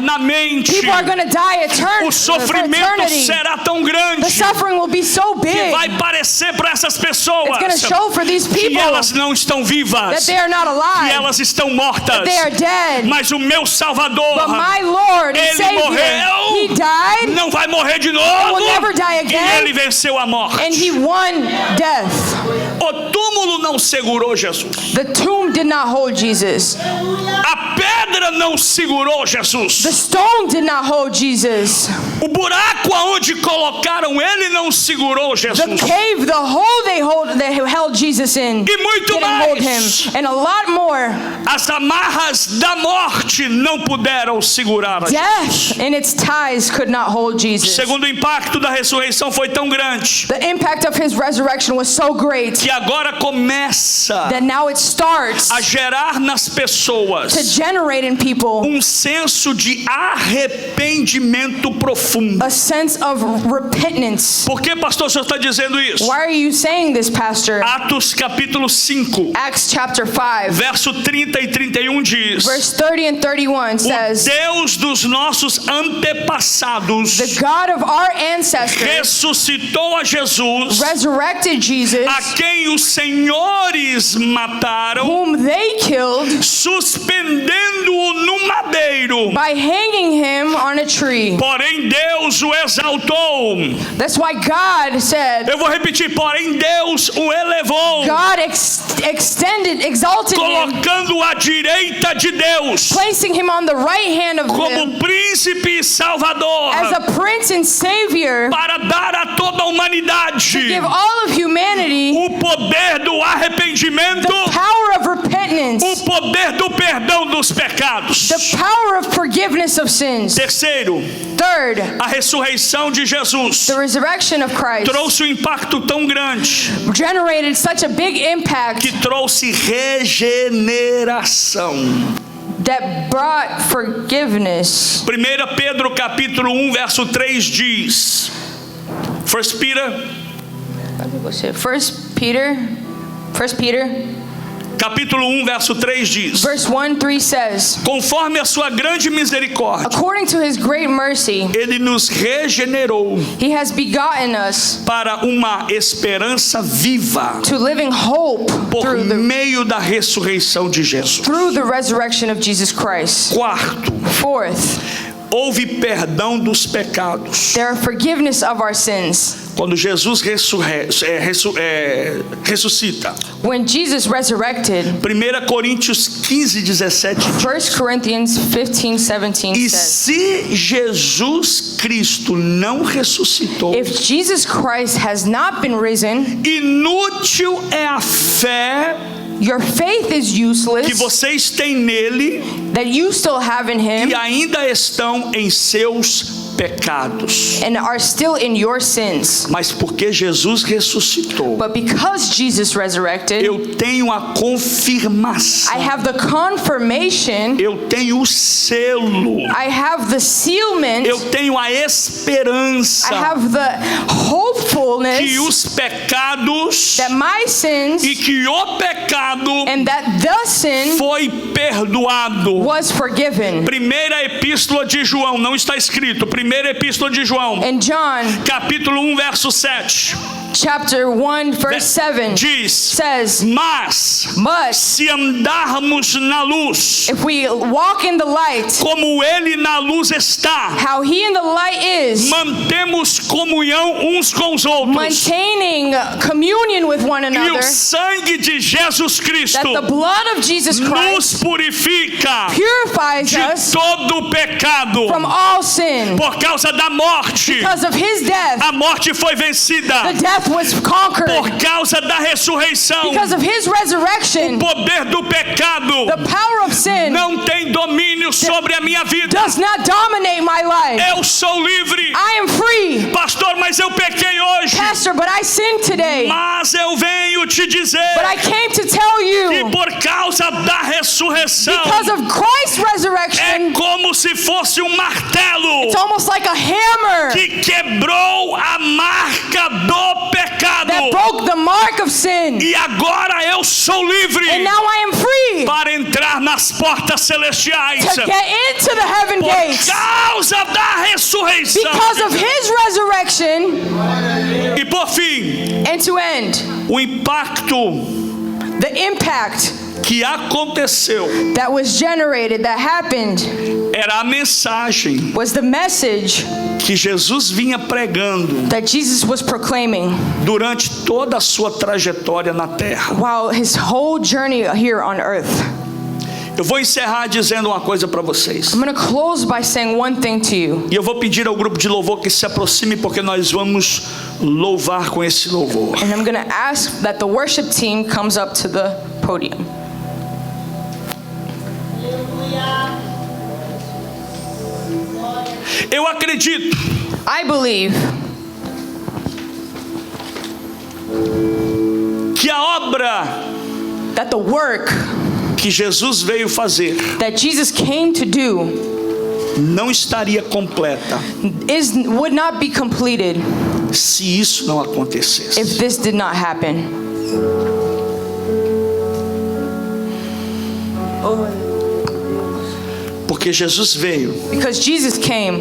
eternamente. people are going to die O for sofrimento eternity. será tão grande The suffering will be so que big. vai parecer para essas pessoas It's going to show for these que people elas não estão that vivas, they are not que alive, elas estão mortas. they are dead. Mas o meu Salvador, But my Lord and ele Savior, morreu, He died não vai morrer de and novo, will never die e again, ele venceu a morte. and He won death. O túmulo não segurou Jesus. The tomb did not hold Jesus. A pedra não segurou The Jesus. stone did not hold Jesus. O buraco aonde colocaram ele não segurou The Jesus. cave, the hole they held Jesus in, E muito didn't hold mais. Him. And a lot more. As amarras da morte não puderam segurar a Jesus. Death and its ties could not hold Jesus. Segundo, o impacto da ressurreição foi tão grande The impact of His resurrection was so great que agora começa that now it starts a gerar nas to pessoas generate in people senso de arrependimento profundo. a sense of repentance. Por que, pastor, o senhor está dizendo isso? Why are you saying this, Pastor? Atos capítulo 5, Acts chapter 5, verso 30 e 31 diz: verse 30 and 31 o says, Deus dos nossos antepassados the God of our ancestors ressuscitou a Jesus, resurrected Jesus, a quem os senhores mataram, whom they killed, suspendendo-o num madeiro. by hanging him on a tree. Porém Deus o exaltou. That's why God said, Eu vou repetir, porém Deus o elevou, God exalted him, colocando-o à direita de Deus, placing him on the right hand of him como príncipe e salvador, as a prince and savior, para dar a toda a humanidade give all of humanity o poder do arrependimento, the power of repentance, o poder do perdão dos pecados. the power of forgiveness of sins. Terceiro, Third, a ressurreição de Jesus the resurrection of Christ trouxe um impacto tão grande generated such a big impact que trouxe regeneração. that brought forgiveness. 1 Pedro capítulo 1 verso 3 diz, 1 Peter capítulo 1 verso 3 diz, verse 1-3 says, conforme a sua grande misericórdia, according to his great mercy, ele nos regenerou he has begotten us para uma esperança viva to living hope por through meio da ressurreição de Jesus. the resurrection of Jesus Christ. Quarto, Fourth, houve perdão dos pecados. there are forgiveness of our sins. Quando Jesus ressuscita. When Jesus resurrected, 1 Coríntios 15:17 diz, 1 Corinthians 15:17 e says, se Jesus Cristo não ressuscitou, if Jesus Christ has not been risen, inútil é a fé your faith is que useless vocês têm nele that you still have in him e ainda estão em seus pecados. and are still in your sins. Mas porque Jesus ressuscitou, But because Jesus resurrected, eu tenho a confirmação, I have the confirmation, eu tenho o selo, I have the sealment, eu tenho a esperança I have the que hopefulness os pecados that my sins e que o pecado and that the sin foi perdoado. was forgiven. Primeira epístola de João, não está escrito, primeira epístola de João, In John capítulo 1, verso 7, chapter 1 verse 7 diz, says, mas but se andarmos na luz, if we walk in the light, como ele na luz está, how he in the light is, mantemos comunhão uns com os outros, maintaining communion with one e o another, sangue de Jesus that Cristo the blood of Jesus nos Christ purifica purifies de us todo pecado. from all sin. Por causa da morte, Because of his death, a morte foi vencida. the death was conquered. Por causa da ressurreição, Because of his resurrection, o poder do pecado the power of sin não tem domínio sobre a minha vida. does not dominate my life. Eu sou livre. I am free. Pastor, mas eu pequei hoje. Pastor, but I sinned today. Mas eu venho te dizer But I came to tell que you, por causa da ressurreição, because of Christ's é resurrection, como se fosse um martelo it's almost like a hammer que quebrou a marca do pecado. that broke the mark of sin. E agora eu sou livre And now I am free para entrar nas portas celestiais. to get into the heaven Por gates. causa da ressurreição. Because of his resurrection, E por fim, and to end, o impacto the impact que aconteceu that was generated, that happened, era a mensagem was the message que Jesus vinha pregando that Jesus was proclaiming durante toda a sua trajetória na terra. while his whole journey here on earth. Eu vou encerrar dizendo uma coisa para vocês. I'm going to close by saying one thing to you. E eu vou pedir ao grupo de louvor que se aproxime, porque nós vamos louvar com esse louvor. And I'm going to ask that the worship team comes up to the podium. Eu acredito I believe que a obra that the work que Jesus veio fazer that Jesus came to do não estaria completa would not be completed se isso não acontecesse. if this did not happen. Porque Jesus veio Because Jesus came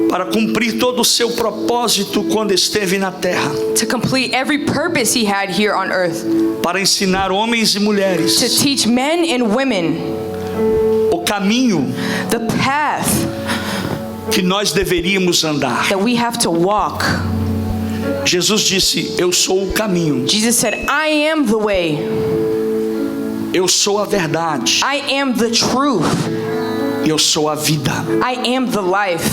para cumprir todo o seu propósito quando esteve na terra, to complete every purpose he had here on earth, para ensinar homens e mulheres to teach men and women o caminho the path que nós deveríamos andar. that we have to walk. Jesus disse: eu sou o caminho, Jesus said, I am the way, eu sou a verdade, I am the truth, eu sou a vida. I am the life.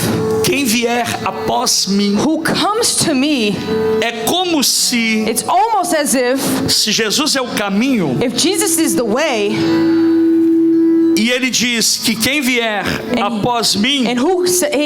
Quem vier após mim, Who comes to me, é como se it's almost as if Jesus é o caminho, Jesus is the way, e ele diz que quem vier após mim and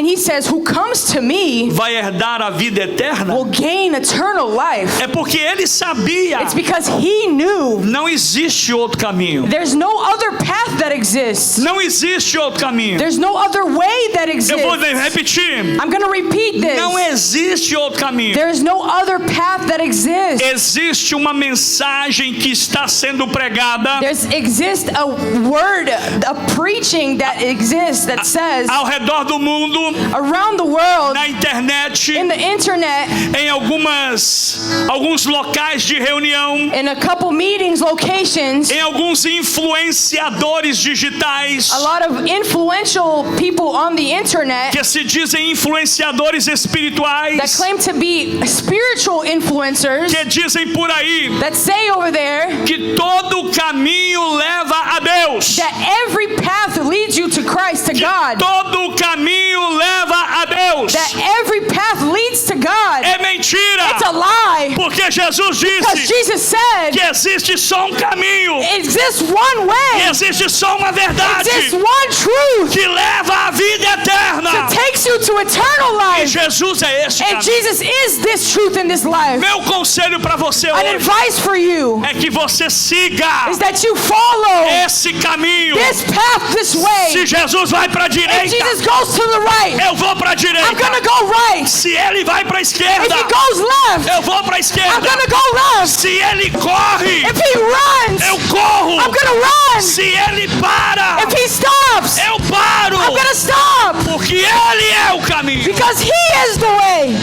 he says, who comes to me vai herdar a vida eterna. will gain eternal life. É porque ele sabia, It's because he knew não existe outro caminho. there's no other path that exists. Não existe outro caminho. There's no other way that Eu vou exists. repetir. I'm going to repeat Não this. existe outro caminho. There is no other path that exists. Existe uma mensagem que está sendo pregada Exists a word, a preaching that exists that says ao redor do mundo, around the world, na internet, in the internet, em alguns locais de reunião, in a couple meetings, locations, em alguns influenciadores digitais a lot of influential people on the internet que se dizem influenciadores that espirituais, claim to be spiritual influencers, que dizem por aí that say over there que todo caminho leva a Deus. that every path leads you to Christ, to God. Todo caminho leva a Deus. That every path leads to God. É mentira. It's a lie. Porque Jesus Because disse Jesus said que existe só um caminho, exists one e way, existe só uma verdade exists one truth que leva à vida eterna. that takes you to eternal E life. Jesus é este And caminho. Jesus is this truth in this life. Meu conselho para você An hoje advice for you é que você siga is that you follow esse caminho. this path this Se way. Jesus vai para a If direita, Jesus goes to the right, eu vou para a I'm direita. gonna go right. Se ele vai para a If esquerda, he goes left, eu vou para a I'm esquerda. gonna go left. Se ele corre, If he runs, eu corro. I'm gonna run. Se ele para, If he stops, eu paro. I'm gonna stop. Porque ele é o caminho. Because he is the way.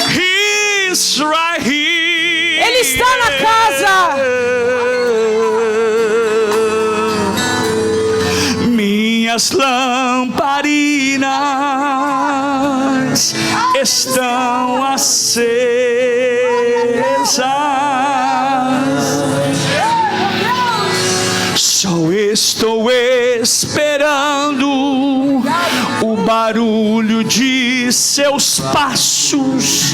He's right here. Ele está na casa. Minhas lamparinas estão acesas. Só estou esperando o barulho de seus passos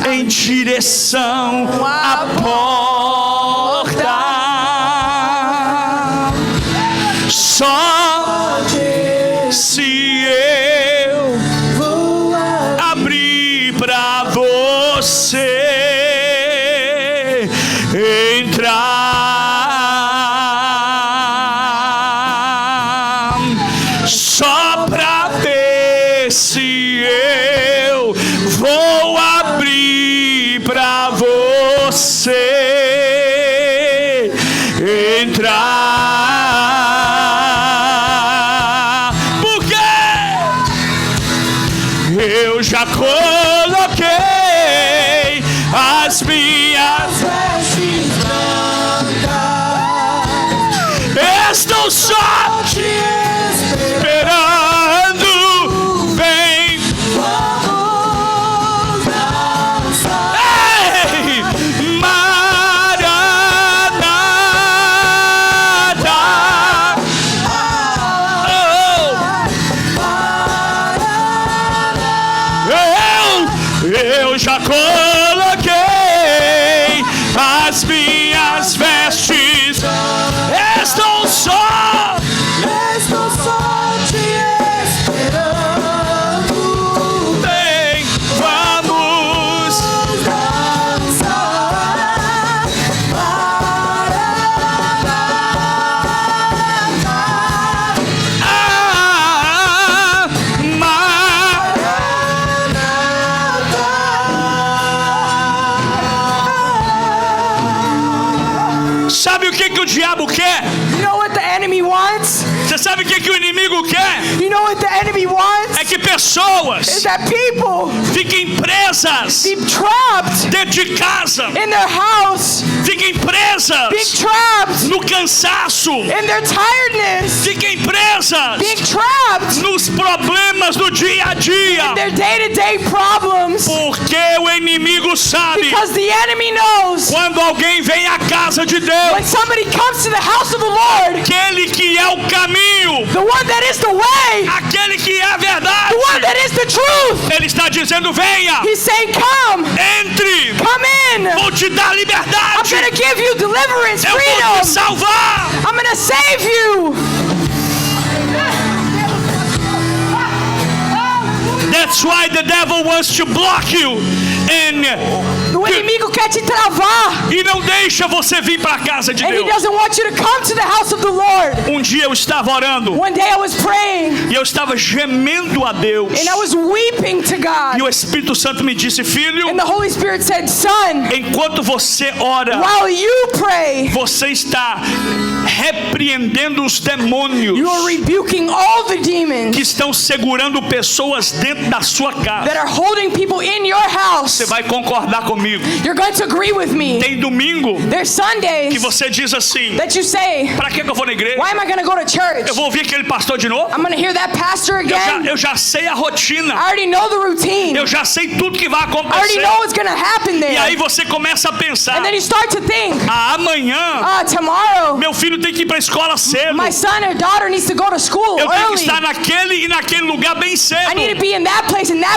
em direção à porta. Só se eu abrir pra você entrar, só pra ver se eu vou abrir pra você entrar. Porque eu já coloquei as minhas vestes brancas. Estou só te esperando. Vem, vamos dançar. Ei, Maranata. Eu já coloquei as minhas vestes. Estou só te esperando. Vem, vamos dançar. Sabe o que o diabo quer? You know what the enemy wants? Você sabe o que o inimigo quer? You know what the enemy wants? É que pessoas Is that people fiquem presas be trapped dentro de casa, in their house, fiquem presas presas being trapped no cansaço, in their tiredness, fiquem presas being trapped nos problemas do dia a dia, in their day-to-day problems, porque o inimigo sabe because the enemy knows quando alguém vem à casa de Deus, when somebody comes to the house of the Lord, aquele que é o caminho, the one that is the way, aquele que é a verdade, the one that is the truth, ele está dizendo: venha, he's saying, come in, vou te dar I'm liberdade, gonna give you deliverance, eu vou te freedom, salvar. I'm gonna save you. That's why the devil wants to block you O inimigo quer te travar. e não deixa você vir para a casa de And he Deus. doesn't want you to come to the house of the Lord. Dia eu estava orando One day I was praying e eu estava gemendo a Deus, and I was weeping to God. e o Espírito Santo me disse: filho, And the Holy Spirit said, son, enquanto você ora, while you pray, você está repreendendo os demônios you are rebuking all the demons que estão segurando pessoas dentro da sua casa. that are holding people in your house. Você vai concordar comigo. You're going to agree with me. Tem domingo There's que Sundays você diz assim: that you say, para que eu vou na igreja? why am I going to go to church? Eu vou ouvir aquele pastor de novo? I'm going to hear that pastor again. Eu já sei a rotina. I already know the routine. Eu já sei tudo que vai I already acontecer. know what's going to happen E aí there. você começa a pensar: And then you start to think, amanhã tomorrow, meu filho tem que ir para a escola cedo. my son or daughter needs to go to school Eu tenho que early. estar naquele e naquele lugar bem cedo. I need to be in that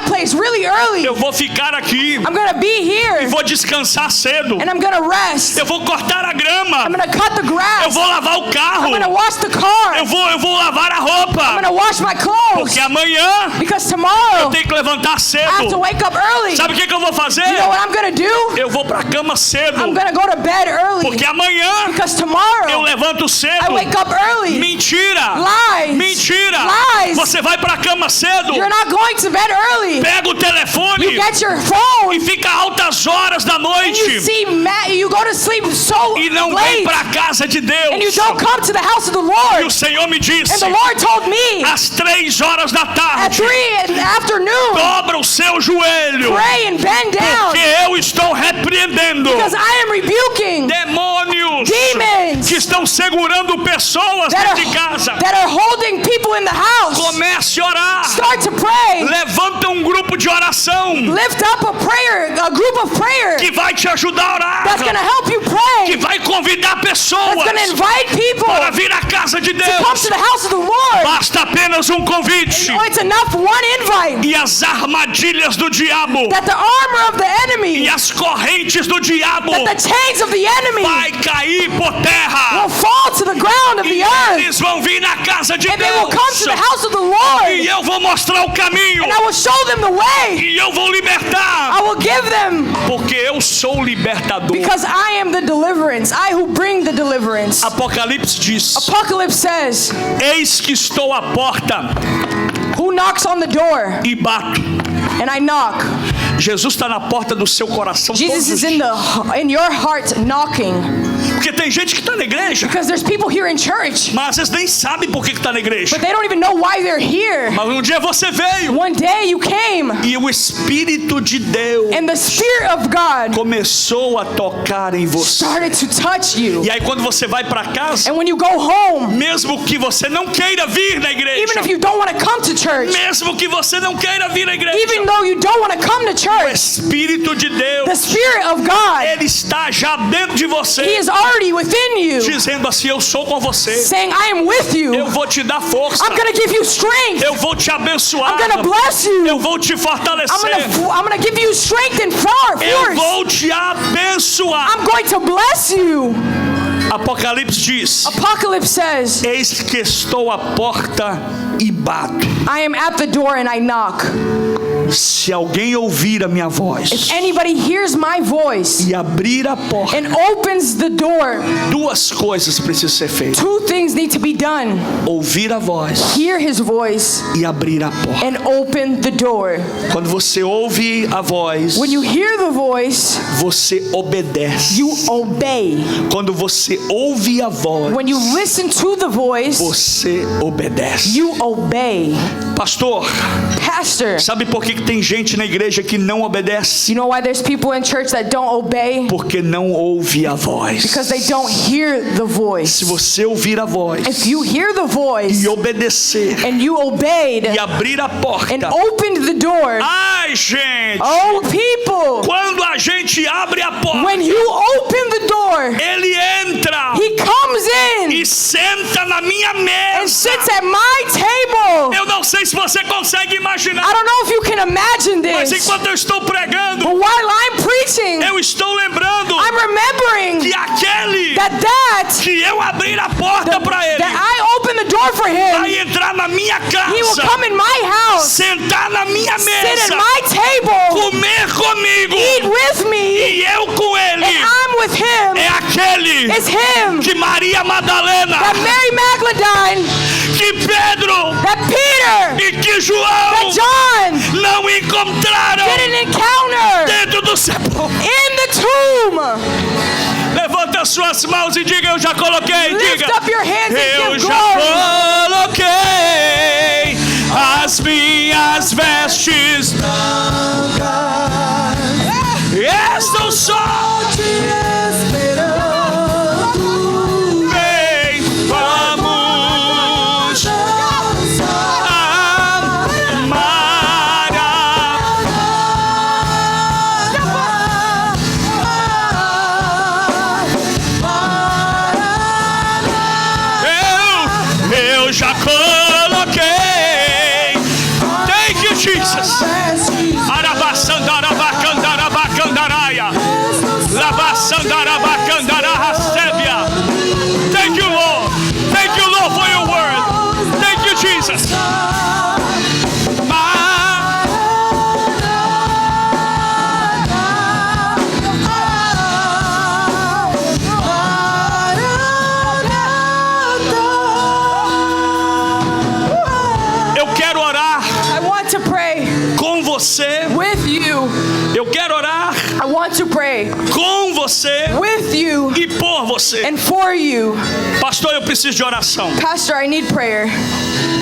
place really early. Eu vou ficar aqui I'm going to be e here vou descansar cedo. and I'm going to rest. Eu vou cortar a grama. I'm going to cut the Eu grass. vou lavar o carro. I'm going to wash the car. Eu vou lavar a I'm roupa. going to wash my clothes. Porque amanhã Because tomorrow eu tenho que levantar I have to cedo. wake up early. Sabe o que eu vou fazer? You know what I'm going to do? Eu vou para a cama cedo. I'm going to go to bed early. Porque amanhã Because eu tomorrow levanto I cedo. wake up early. Mentira! Lies. Mentira! Lies. Você vai para a cama cedo, You're not going to bed early. pega o telefone You get your phone e fica altas horas da and you noite see you go to sleep so e não vem late para a casa de and you Deus. don't come to the house of the E o Lord. Senhor me And disse: the Lord told me às 3 horas da at tarde, 3 in the afternoon, dobra o seu joelho, pray and bend down porque eu estou repreendendo because I am rebuking demônios demons que estão segurando pessoas that dentro de casa. are holding people in the house. Comece a orar. Start to pray. Levanta um grupo de oração Lift up a group of prayer que vai te ajudar a orar, that's going to help you que pray. vai convidar pessoas That's going to invite people para to vir à casa de come Deus. to the house of the Lord. Basta apenas um convite. Oh, it's enough one invite E as armadilhas do diabo that the armor of the enemy, e as correntes do diabo that the chains of the enemy vai cair por terra. will fall to the ground of E the earth. eles vão vir na casa de And they will come to the Deus. house of the E Lord. eu vou mostrar o caminho. And I will show them the way. E eu vou libertar. I will give them, Porque eu sou o libertador. because I am the deliverance. I who bring the deliverance. Apocalipse diz: Apocalypse says, eis que estou à porta who knocks on the door? e bato. And I knock. Jesus está na porta do seu coração Jesus todos os is dias. in your heart knocking. Porque tem gente que está na igreja, Because there's people here in church, mas às vezes nem sabe por que está na igreja. but they don't even know why they're here. Mas um dia você veio One day you came, e o Espírito de Deus and the Spirit of God começou a tocar em você. started to touch you. E aí quando você vai para casa, And when you go home, mesmo que você não queira vir na igreja, even if you don't want to come to church, mesmo que você não queira vir na igreja, even though you don't want to come to o church, Espírito de Deus, the Spirit of God, ele está já dentro de He você, is already within you, dizendo assim: eu sou com você, saying, I am with eu you. vou te dar força, I'm going to give you strength. eu vou te abençoar, I'm going to bless you. eu vou te fortalecer, I'm going to give you strength and eu force. vou te abençoar. I'm going to bless you. Apocalipse diz: Apocalypse says, eis que estou à porta e bato. I am at the door and I knock. Se alguém ouvir a minha voz If anybody hears my voice e abrir a porta, and opens the door, duas coisas precisam ser feitas: two things need to be done. ouvir a voz Hear His voice e abrir a porta. and open the door. Quando você ouve a voz, When you hear the voice, você obedece. you obey. Quando você ouve a voz, When you listen to the voice, você obedece. you obey. Pastor, pastor. Sabe por que tem gente na igreja que não obedece? You know why there's people in church that don't obey? Porque não ouve a voz. Because they don't hear the voice. Se você ouvir a voz If you hear the voice e obedecer and you obeyed e abrir a and porta, opened the door, ai gente, oh people, quando a gente abre a porta, when you open the door, ele entra he comes in e senta na minha and mesa. sits at my table. Eu não sei se você consegue I imaginar, don't know if you can imagine mas this, enquanto eu estou pregando, but while I'm preaching, eu estou lembrando I'm remembering que aquele that que eu abrir a porta para ele that I opened the door for him. vai entrar na minha He will casa, come in my house, sentar na minha sit at mesa, my table, comer comigo eat with me, e eu com ele. and I'm with him. É aquele It's him, que Maria Madalena, that Mary Magdalene, que Pedro that Peter, e que that João John não encontraram didn't encounter dentro do sepulcro. in the tomb. Levanta suas mãos e diga: eu já coloquei. Lift Diga: up your hands and eu give já glory. coloquei as minhas vestes estou só te esperando. Vem, vamos eu já coloquei. Thank you, Jesus. Arabasandarabacandarabacandaraya. Labasandarabacandarahasévia. Thank you, Lord. Thank you, Lord, for your word. Thank you, Jesus. Eu quero orar I want to pray com você. with you. Eu quero orar I want to pray com você with you e por você. and for you. Pastor, eu preciso de oração. Pastor, I need prayer.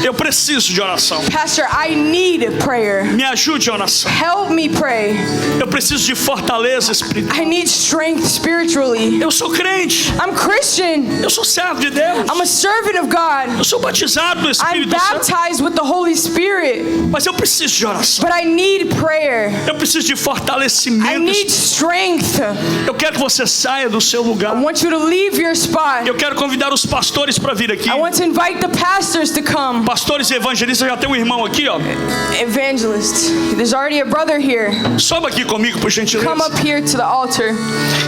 Eu preciso de oração. Pastor, I need prayer. Me ajude em oração. Help me pray. Eu preciso de fortaleza espiritual. I need strength spiritually. Eu sou crente. I'm Christian. Eu sou servo de Deus. I'm a servant of God. Eu sou batizado no I'm Espírito Santo. baptized with the Holy Spirit. Mas eu preciso de oração. But I need prayer. Eu preciso de I fortalecimento. need strength. Eu quero que você saia do seu I lugar. want you to leave your spot. Eu quero convidar os pastores para vir aqui. I want to invite the pastors to come. Pastores e evangelistas, já tem um irmão aqui, ó. Evangelists. There's already a brother here. Sobe aqui comigo, por gentileza. Come up here to the altar.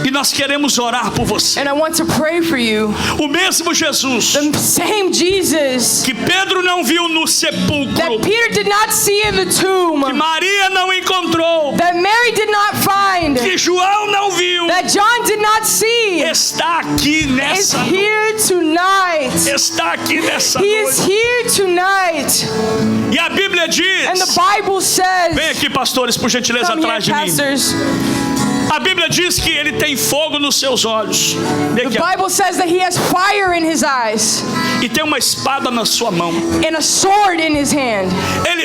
E nós queremos orar por você. And I want to pray for you. O mesmo Jesus The same Jesus que Pedro não viu no sepulcro, that Peter did not see in the tomb, que Maria não encontrou, that Mary did not find, que João não viu, that John did not see, está aqui is nessa noite. here tonight. Está aqui nessa He is noite. here tonight. E a Bíblia And the diz, Bible says, vem aqui, pastores, por gentileza, come here, atrás de mim. pastors. A Bíblia diz que ele tem fogo nos seus olhos. Vem The aqui, ó. Bible says that he has fire in his eyes E tem uma espada na sua mão. and a sword in his hand.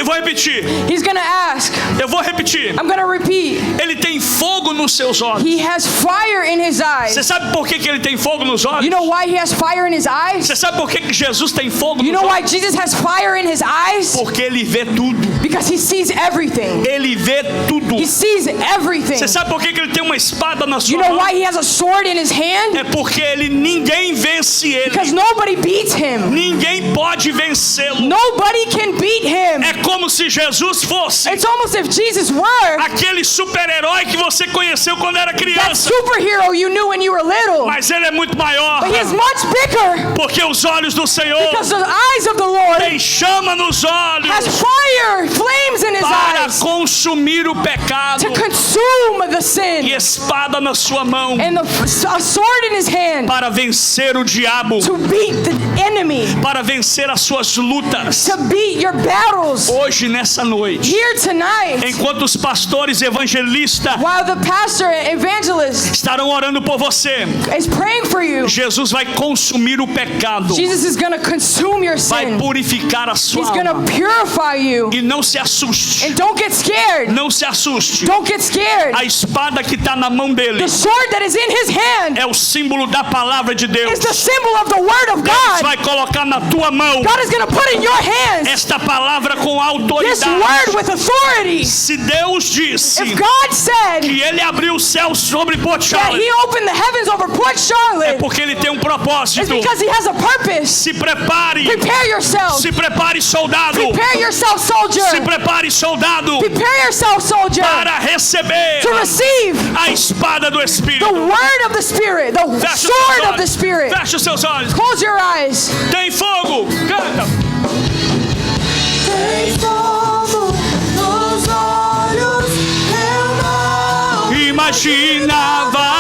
Vou repetir. He's gonna ask, Eu vou repetir. I'm gonna repeat, Ele tem fogo nos seus olhos. he has fire in his eyes. Você sabe por que ele tem fogo nos olhos? You know why he has fire in his eyes? Você sabe por que Jesus tem fogo You nos know olhos? why Jesus has fire in his eyes? Porque ele vê tudo. Because he sees everything. Ele vê tudo. He sees everything. Você sabe por que ele tem uma espada na sua You know mão? why he has a sword in his hand? É porque ninguém vence ele. Because nobody beats him. Ninguém pode vencê-lo. Nobody can beat him. É como se Jesus fosse It's almost if Jesus were aquele super-herói que você conheceu quando era that criança. superhero you knew when you were little. Mas ele é muito maior. But he is much bigger Porque os olhos do Senhor because the eyes of the Lord têm chama nos olhos has fire, flames in his para eyes consumir o pecado. to consume the E sin. espada na sua mão And a sword in his hand para vencer o diabo, to beat the enemy, para vencer as suas lutas. to beat your battles. Hoje, nessa noite, Here tonight, enquanto os pastores evangelistas while the pastor and evangelist estarão orando por você, is praying for you, Jesus vai consumir o pecado, Jesus is going to consume your vai sin. purificar a sua He's going alma. to purify you. E não se assuste, And don't get scared. não se assuste. Don't get scared. A espada que está na mão dele The sword that is in his hand é o símbolo da palavra de Deus. is the symbol of the word of Deus God. vai colocar na tua mão God is going to put in your hands esta palavra com this autoridade. word with authority. Se Deus disse If God said que Ele abriu o céu sobre Port that Charlotte, he opened the heavens over Port é Charlotte, porque Ele tem um propósito. it's because he has a purpose. Se prepare, Prepare yourself. se prepare, soldado. Prepare yourself, soldier. Se prepare, soldado, Prepare yourself, soldier, para receber to receive a espada do the Espírito. word of the Spirit, the Feche os sword seus of the olhos. Spirit. Feche os seus olhos. Close your eyes. Tem fogo. Canta. Tem fogo nos olhos, eu não Imaginava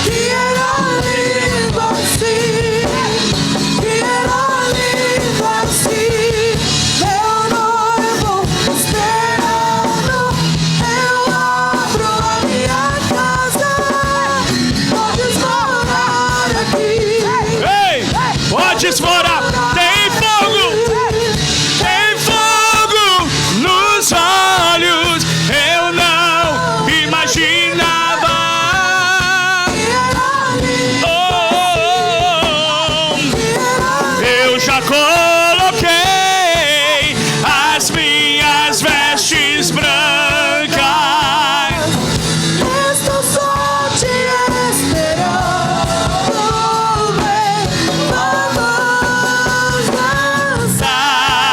que era lindo assim, que era lindo assim. Meu noivo esperando, eu abro a minha casa, podes morar aqui. Ei, pode esmorar. Tem fogo. Tem fogo nos olhos. Eu não imaginava. Oh, eu já coloquei as minhas vestes brancas. Estou só te esperando, vem, vamos dançar.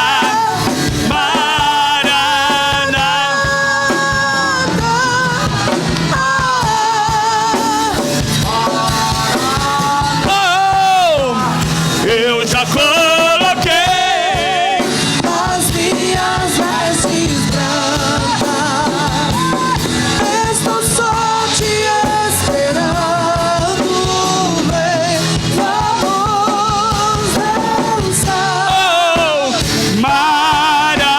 Eu já coloquei As minhas vestes brancas, estou só te esperando, vem, vamos dançar. Maranata.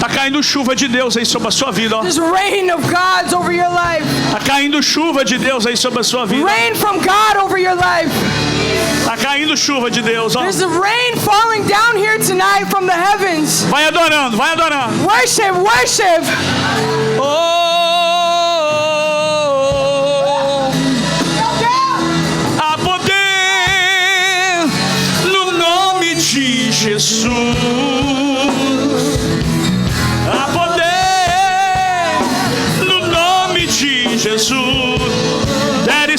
Tá caindo chuva de Deus aí sobre a sua vida, ó. There's rain of God's over your life. Tá caindo chuva de Deus aí sobre a sua vida. Rain from God over your life. Tá caindo chuva de Deus, ó. There's a rain falling down here tonight from the heavens. Vai adorando, vai adorando. Worship, worship. Oh, há poder no nome de Jesus. Há poder no nome de Jesus. There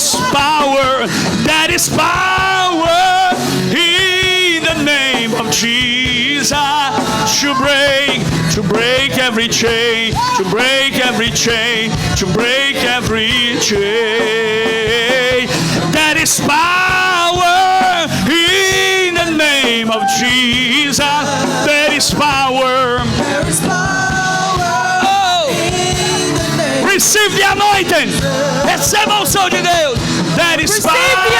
is power in the name of Jesus to break every chain, to break every chain, to break every chain. There is power in the name of Jesus. There is power. There is power Oh, in the name. receive the anointing. Receba a unção de Deus. There is Receive the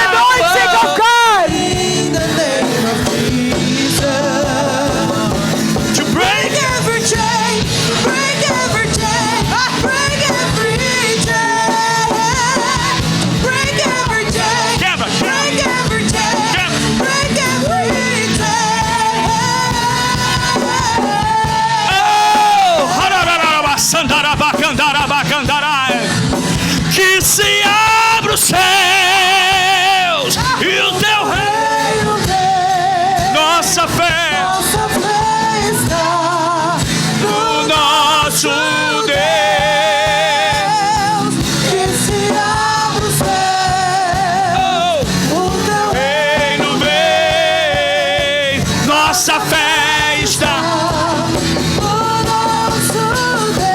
anointing of power God. In the name of Jesus. to break. Break every chain, break every chain, break every chain, break every chain, Quebra, break every chain, Quebra. break every chain. Oh, harararabacandarabacandarabacandara. Que se abra os céus e o teu reino. Nossa fé Nossa fé está no nosso Deus. Deus, que se abra o céu, Oh, o teu reino vem. Nossa fé está. o nosso Deus.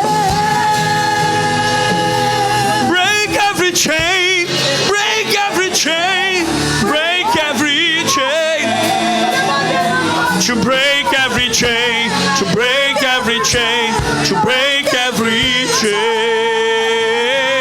Break every chain, break every chain, break every chain. To break every chain, to break every chain, to break every chain.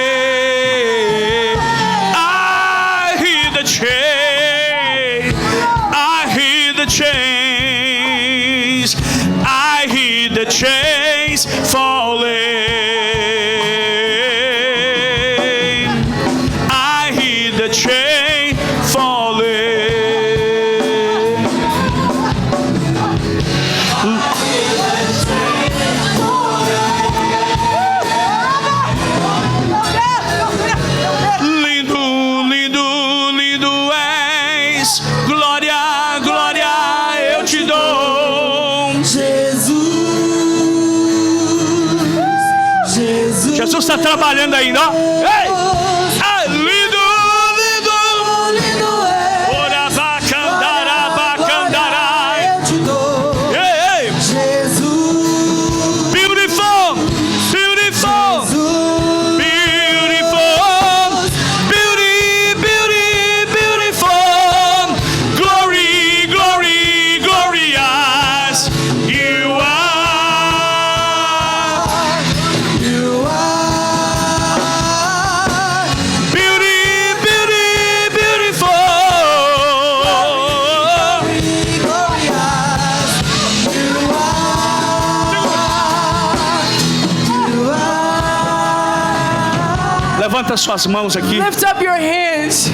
trabalhando ainda, ó. Ei! Ah, lindo, lindo! Lindo é. Orabacandarabacandara. Eu te dou, Ei, ei! Jesus. Beautiful! Beautiful! Beautiful! Beauty, beauty, beautiful! Glory, glory, glorious! You are! You are Beauty, beauty, beautiful! glorious. You are. Levanta suas mãos aqui. Lift up your hands.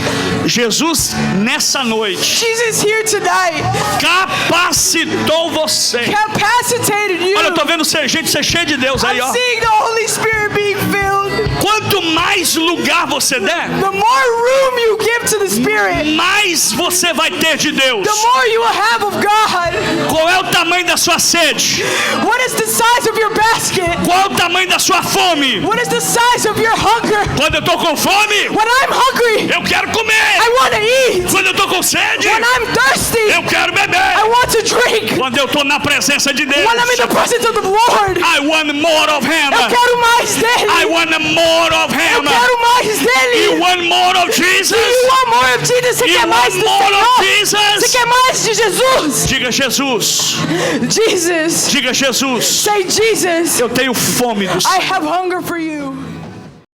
Jesus, nessa noite, Jesus here tonight capacitou você. capacitated you. Olha, eu tô vendo gente ser cheio de Deus aí, ó. I'm seeing the Holy Spirit being filled. Quanto mais lugar você der, The more room you give to the Spirit, mais você vai ter de Deus. the more you will have of God. Qual é o tamanho da sua sede? What is the size of your basket? Qual é o tamanho da sua fome? What is the size of your hunger? Quando eu tô com fome, When I'm hungry, eu quero comer. I want to eat. Quando eu tô com sede, When I'm thirsty, eu quero I beber. want to drink. Quando eu tô na presença de Deus, When I'm in the presence of the Lord, I want more of Him. eu quero mais I dele. want more of Eu Him. quero mais You dele. want more of Jesus? You want more of Jesus? Você You quer mais want do more of Senhor? Você Jesus? quer mais de Jesus? Diga Jesus. Jesus. Diga Jesus. Say Jesus. Eu tenho fome do I Senhor. have hunger for you.